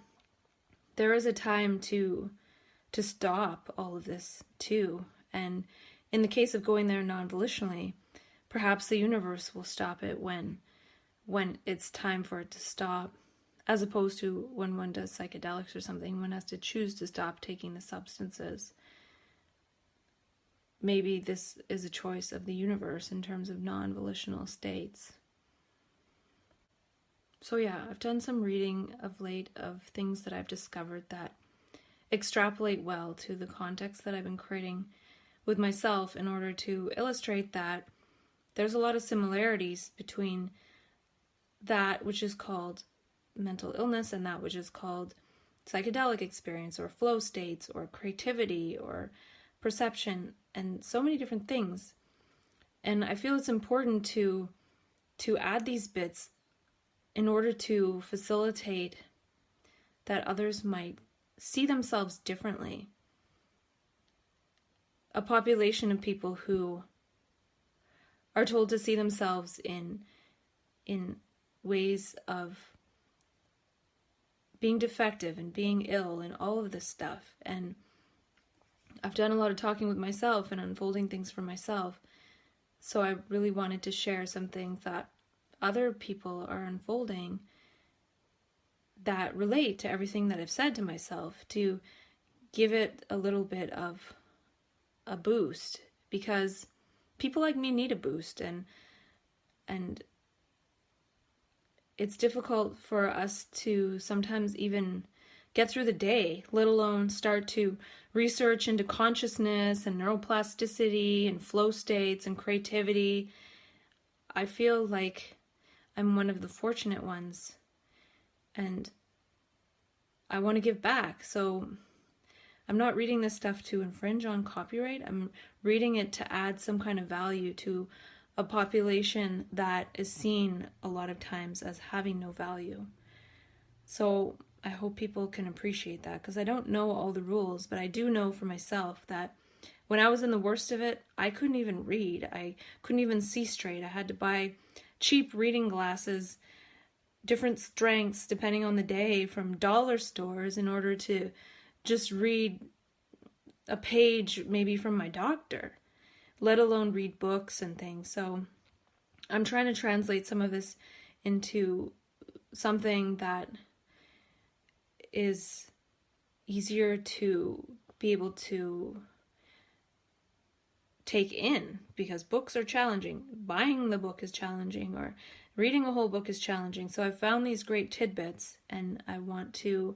there is a time to stop all of this too. And in the case of going there non-volitionally, perhaps the universe will stop it when it's time for it to stop, as opposed to when one does psychedelics or something, one has to choose to stop taking the substances. Maybe this is a choice of the universe in terms of non-volitional states. So yeah, I've done some reading of late of things that I've discovered that extrapolate well to the context that I've been creating with myself in order to illustrate that there's a lot of similarities between that which is called mental illness and that which is called psychedelic experience or flow states or creativity or perception and so many different things. And I feel it's important to add these bits in order to facilitate that others might see themselves differently. A population of people who are told to see themselves in ways of being defective and being ill and all of this stuff. And I've done a lot of talking with myself and unfolding things for myself. So I really wanted to share some things that other people are unfolding that relate to everything that I've said to myself, to give it a little bit of a boost, because people like me need a boost, and it's difficult for us to sometimes even get through the day, let alone start to research into consciousness and neuroplasticity and flow states and creativity. I feel like I'm one of the fortunate ones, and I want to give back. So I'm not reading this stuff to infringe on copyright. I'm reading it to add some kind of value to a population that is seen a lot of times as having no value. So I hope people can appreciate that, because I don't know all the rules, but I do know for myself that when I was in the worst of it, I couldn't even read. I couldn't even see straight. I had to buy cheap reading glasses, different strengths depending on the day, from dollar stores in order to just read a page maybe from my doctor, let alone read books and things. So I'm trying to translate some of this into something that is easier to be able to take in, because books are challenging. Buying the book is challenging, or reading a whole book is challenging. So I've found these great tidbits and I want to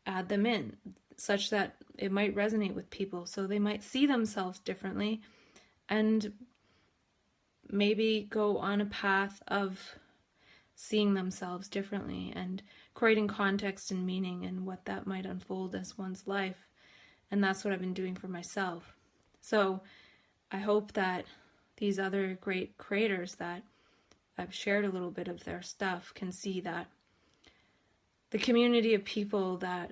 add them in such that it might resonate with people, so they might see themselves differently and maybe go on a path of seeing themselves differently and creating context and meaning and what that might unfold as one's life. And that's what I've been doing for myself. So I hope that these other great creators that I've shared a little bit of their stuff can see that the community of people that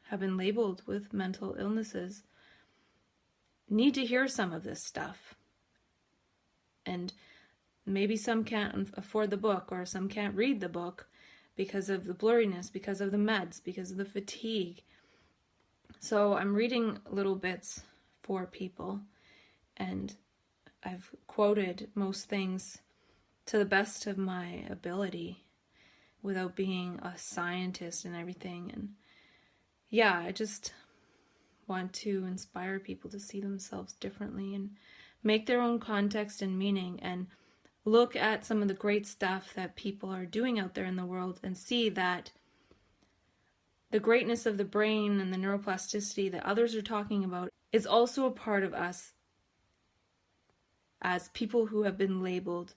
have been labeled with mental illnesses need to hear some of this stuff. And maybe some can't afford the book, or some can't read the book because of the blurriness, because of the meds, because of the fatigue. So I'm reading little bits for people, and I've quoted most things to the best of my ability without being a scientist and everything. And yeah, I just want to inspire people to see themselves differently and make their own context and meaning, and look at some of the great stuff that people are doing out there in the world and see that the greatness of the brain and the neuroplasticity that others are talking about is also a part of us as people who have been labeled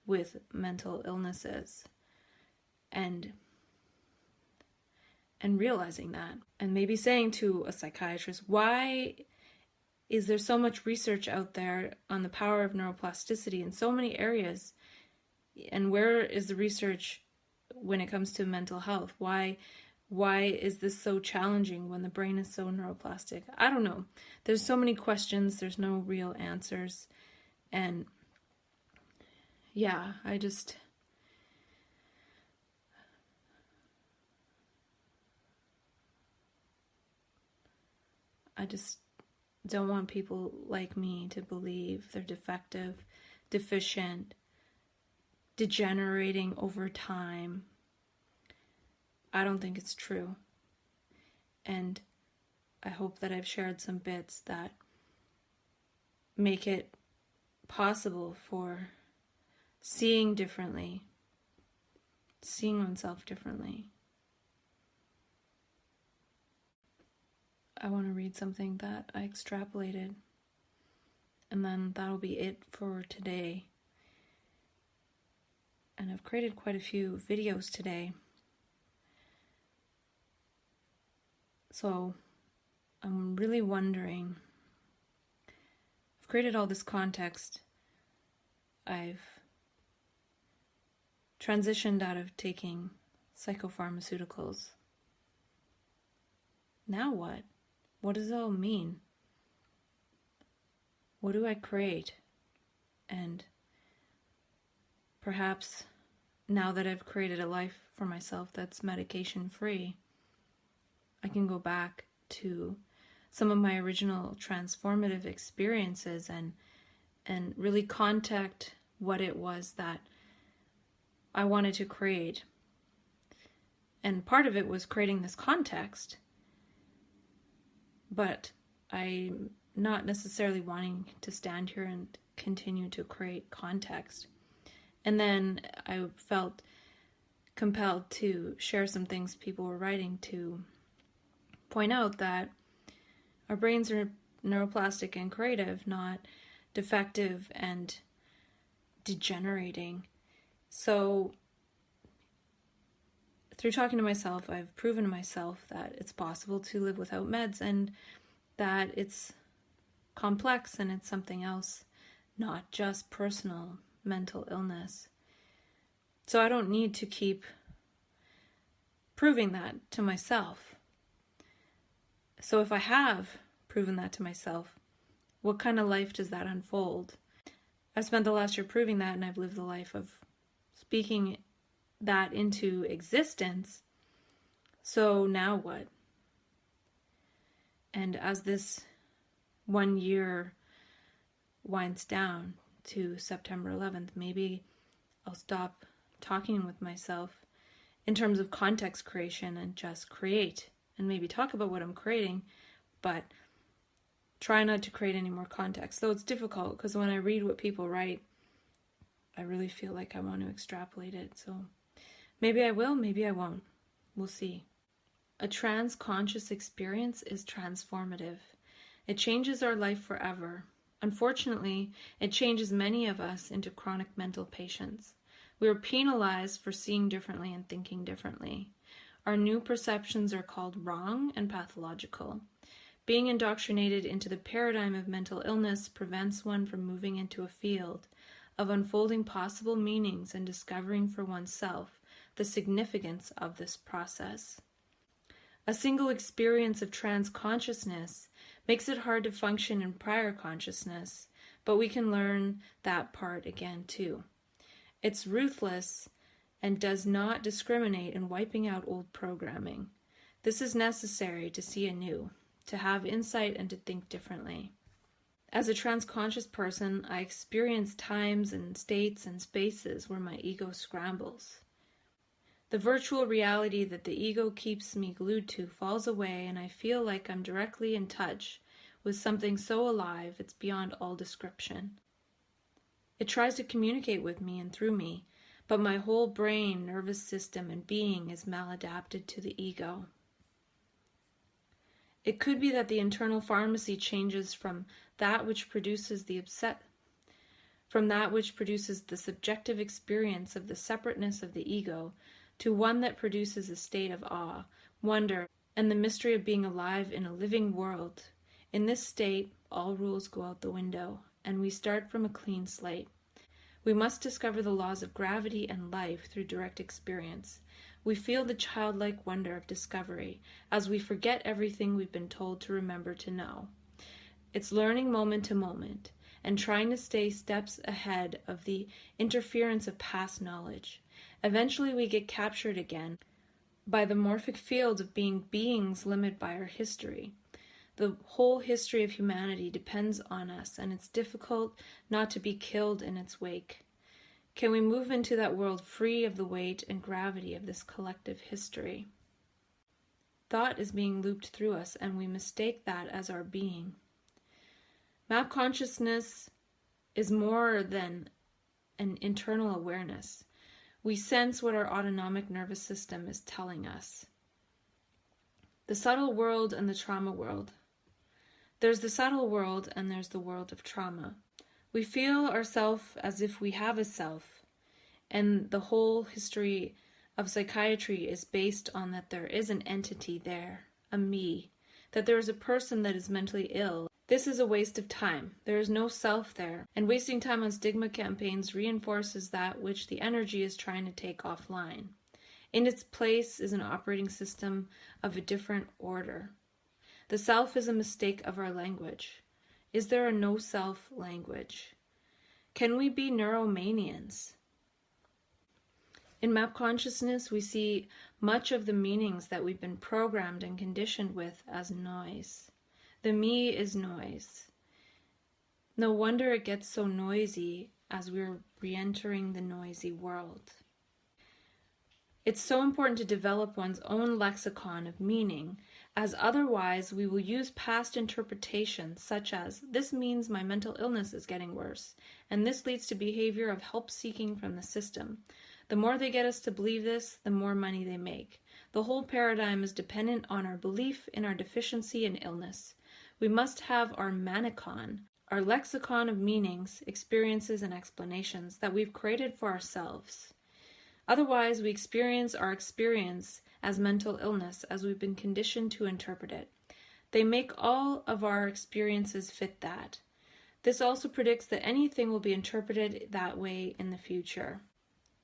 with mental illnesses, and realizing that, and maybe saying to a psychiatrist, why is there so much research out there on the power of neuroplasticity in so many areas, and where is the research when it comes to mental health? Why is this so challenging when the brain is so neuroplastic? I don't know. There's so many questions, there's no real answers. And yeah, I just don't want people like me to believe they're defective, deficient, degenerating over time. I don't think it's true. And I hope that I've shared some bits that make it possible for seeing differently, seeing oneself differently. I want to read something that I extrapolated, and then that'll be it for today. And I've created quite a few videos today, so I'm really wondering, I've created all this context, I've transitioned out of taking psychopharmaceuticals. Now what? What does it all mean? What do I create? And perhaps now that I've created a life for myself that's medication free, I can go back to some of my original transformative experiences and really contact what it was that I wanted to create. And part of it was creating this context, but I'm not necessarily wanting to stand here and continue to create context. And then I felt compelled to share some things people were writing to point out that our brains are neuroplastic and creative, not defective and degenerating. So through talking to myself, I've proven to myself that it's possible to live without meds, and that it's complex and it's something else, not just personal mental illness. So I don't need to keep proving that to myself. So if I have proven that to myself, what kind of life does that unfold? I've spent the last year proving that, and I've lived the life of speaking that into existence. So now what? And as this 1 year winds down to September 11th, maybe I'll stop talking with myself in terms of context creation and just create, and maybe talk about what I'm creating, but try not to create any more context. Though it's difficult, because when I read what people write, I really feel like I want to extrapolate it. So maybe I will, maybe I won't. We'll see. A trans-conscious experience is transformative. It changes our life forever. Unfortunately, it changes many of us into chronic mental patients. We are penalized for seeing differently and thinking differently. Our new perceptions are called wrong and pathological. Being indoctrinated into the paradigm of mental illness prevents one from moving into a field of unfolding possible meanings and discovering for oneself the significance of this process. A single experience of trans-consciousness makes it hard to function in prior consciousness, but we can learn that part again too. It's ruthless and does not discriminate in wiping out old programming. This is necessary to see anew. to have insight and to think differently. As a transconscious person, I experience times and states and spaces where my ego scrambles. The virtual reality that the ego keeps me glued to falls away, and I feel like I'm directly in touch with something so alive it's beyond all description. It tries to communicate with me and through me, but my whole brain, nervous system, and being is maladapted to the ego. It could be that the internal pharmacy changes from that which produces the subjective experience of the separateness of the ego to one that produces a state of awe, wonder, and the mystery of being alive in a living world. In this state, all rules go out the window, and we start from a clean slate. We must discover the laws of gravity and life through direct experience. We feel the childlike wonder of discovery as we forget everything we've been told to remember to know. It's learning moment to moment and trying to stay steps ahead of the interference of past knowledge. Eventually we get captured again by the morphic field of being beings limited by our history. The whole history of humanity depends on us, and it's difficult not to be killed in its wake. Can we move into that world free of the weight and gravity of this collective history? Thought is being looped through us, and we mistake that as our being. Map consciousness is more than an internal awareness. We sense what our autonomic nervous system is telling us. The subtle world and the trauma world. There's the subtle world and there's the world of trauma. We feel ourselves as if we have a self, and the whole history of psychiatry is based on that there is an entity there, a me, that there is a person that is mentally ill. This is a waste of time. There is no self there, and wasting time on stigma campaigns reinforces that which the energy is trying to take offline. In its place is an operating system of a different order. The self is a mistake of our language. Is there a no-self language? Can we be neuromanians? In map consciousness, we see much of the meanings that we've been programmed and conditioned with as noise. The me is noise. No wonder it gets so noisy as we're re-entering the noisy world. It's so important to develop one's own lexicon of meaning, as otherwise we will use past interpretations such as, this means my mental illness is getting worse, and this leads to behavior of help seeking from the system. The more they get us to believe this, the more money they make. The whole paradigm is dependent on our belief in our deficiency and illness. We must have our manicon, our lexicon of meanings, experiences, and explanations that we've created for ourselves. Otherwise, we experience our experience as mental illness as we've been conditioned to interpret it. They make all of our experiences fit that. This also predicts that anything will be interpreted that way in the future.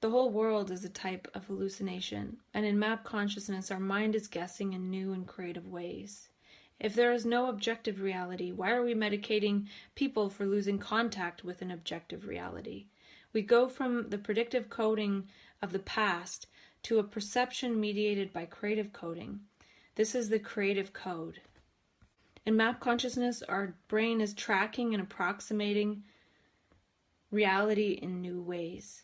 The whole world is a type of hallucination, and in map consciousness, our mind is guessing in new and creative ways. If there is no objective reality, why are we medicating people for losing contact with an objective reality? We go from the predictive coding of the past to a perception mediated by creative coding. This is the creative code. In map consciousness, our brain is tracking and approximating reality in new ways.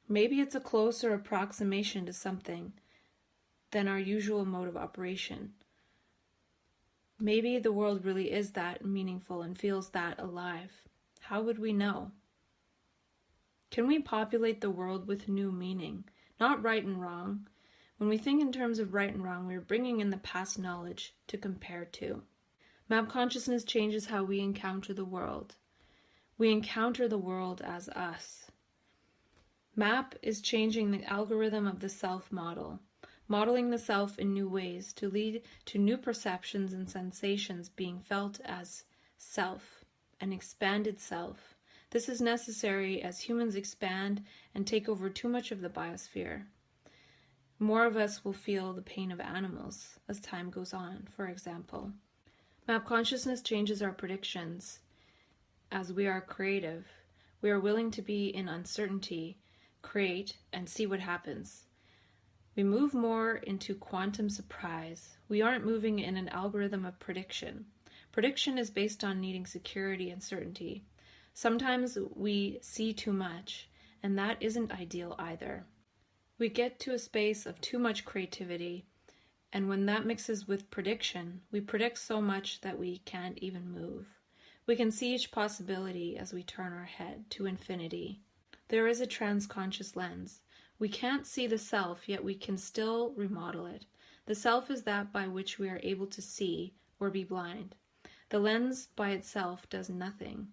Maybe it's a closer approximation to something than our usual mode of operation. Maybe the world really is that meaningful and feels that alive. How would we know? Can we populate the world with new meaning? Not right and wrong. When we think in terms of right and wrong, we're bringing in the past knowledge to compare to. Map consciousness changes how we encounter the world. We encounter the world as us. MAP is changing the algorithm of the self model, modeling the self in new ways to lead to new perceptions and sensations being felt as self, an expanded self. This is necessary as humans expand and take over too much of the biosphere. More of us will feel the pain of animals as time goes on, for example. Map consciousness changes our predictions. As we are creative, we are willing to be in uncertainty, create, and see what happens. We move more into quantum surprise. We aren't moving in an algorithm of prediction. Prediction is based on needing security and certainty. Sometimes we see too much, and that isn't ideal either. We get to a space of too much creativity, and when that mixes with prediction, we predict so much that we can't even move. We can see each possibility as we turn our head to infinity. There is a transconscious lens. We can't see the self, yet we can still remodel it. The self is that by which we are able to see or be blind. The lens by itself does nothing.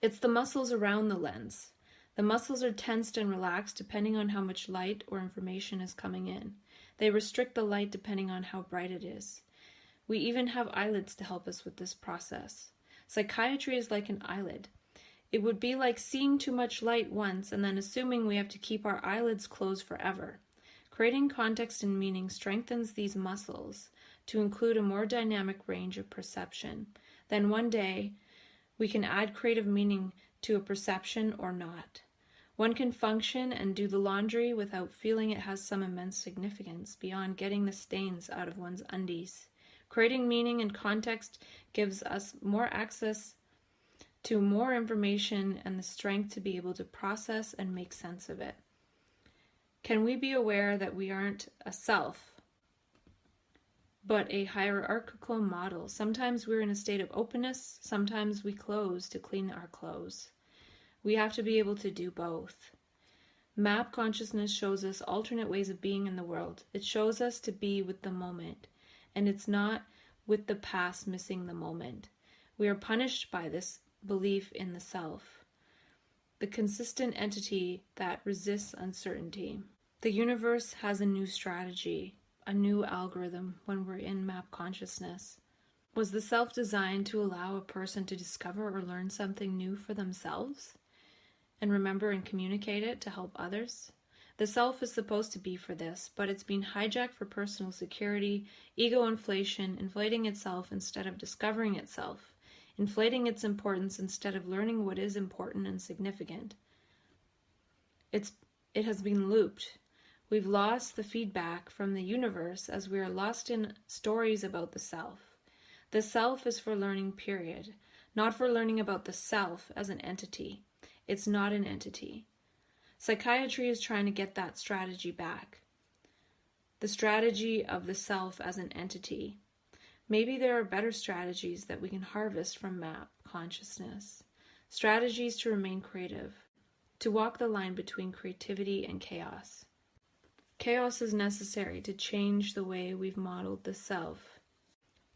It's the muscles around the lens. The muscles are tensed and relaxed depending on how much light or information is coming in. They restrict the light depending on how bright it is. We even have eyelids to help us with this process. Psychiatry is like an eyelid. It would be like seeing too much light once and then assuming we have to keep our eyelids closed forever. Creating context and meaning strengthens these muscles to include a more dynamic range of perception. Then one day, we can add creative meaning to a perception or not. One can function and do the laundry without feeling it has some immense significance beyond getting the stains out of one's undies. Creating meaning and context gives us more access to more information and the strength to be able to process and make sense of it. Can we be aware that we aren't a self, but a hierarchical model? Sometimes we're in a state of openness, sometimes we close to clean our clothes. We have to be able to do both. Map consciousness shows us alternate ways of being in the world. It shows us to be with the moment, and it's not with the past missing the moment. We are punished by this belief in the self, the consistent entity that resists uncertainty. The universe has a new strategy, a new algorithm when we're in map consciousness. Was the self designed to allow a person to discover or learn something new for themselves and remember and communicate it to help others? The self is supposed to be for this, but it's been hijacked for personal security, ego inflation, inflating itself instead of discovering itself, inflating its importance instead of learning what is important and significant. It has been looped. We've lost the feedback from the universe as we are lost in stories about the self. The self is for learning, period, not for learning about the self as an entity. It's not an entity. Psychiatry is trying to get that strategy back. The strategy of the self as an entity. Maybe there are better strategies that we can harvest from map consciousness. Strategies to remain creative, to walk the line between creativity and chaos. Chaos is necessary to change the way we've modeled the self.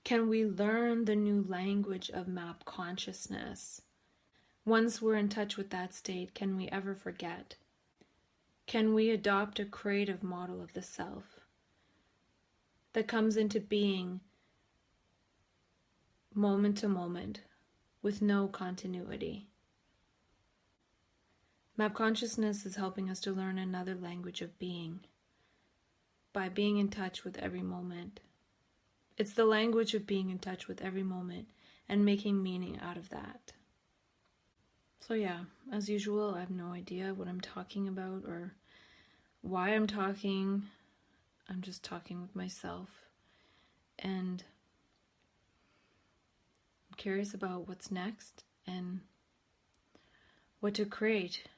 Can we learn the new language of map consciousness? Once we're in touch with that state, can we ever forget? Can we adopt a creative model of the self that comes into being moment to moment with no continuity? Map consciousness is helping us to learn another language of being by being in touch with every moment. It's the language of being in touch with every moment and making meaning out of that. So yeah, as usual, I have no idea what I'm talking about or why I'm talking. I'm just talking with myself, and I'm curious about what's next and what to create.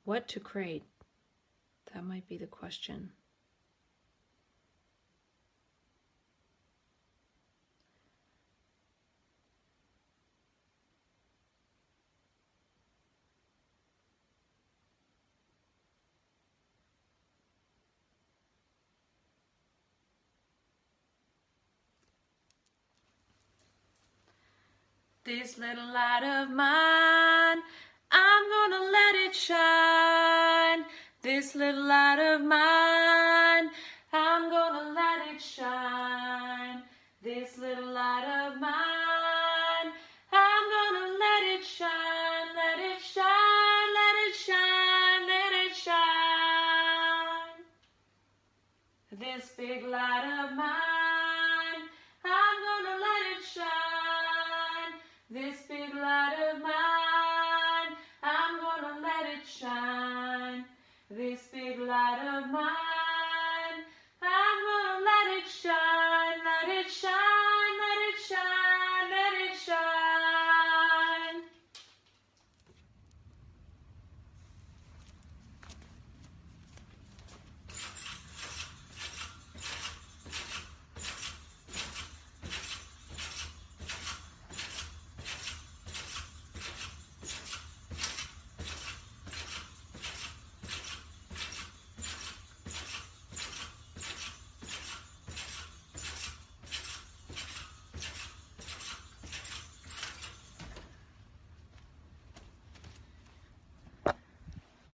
What to create? That might be the question. This little light of mine, I'm gonna let it shine. This little light of mine, I'm gonna let it shine. This little light of mine, I'm gonna let it shine, let it shine, let it shine, let it shine. This big light of mine, I'm gonna let it shine. This big light of mine, I'm gonna let it shine. This big light of my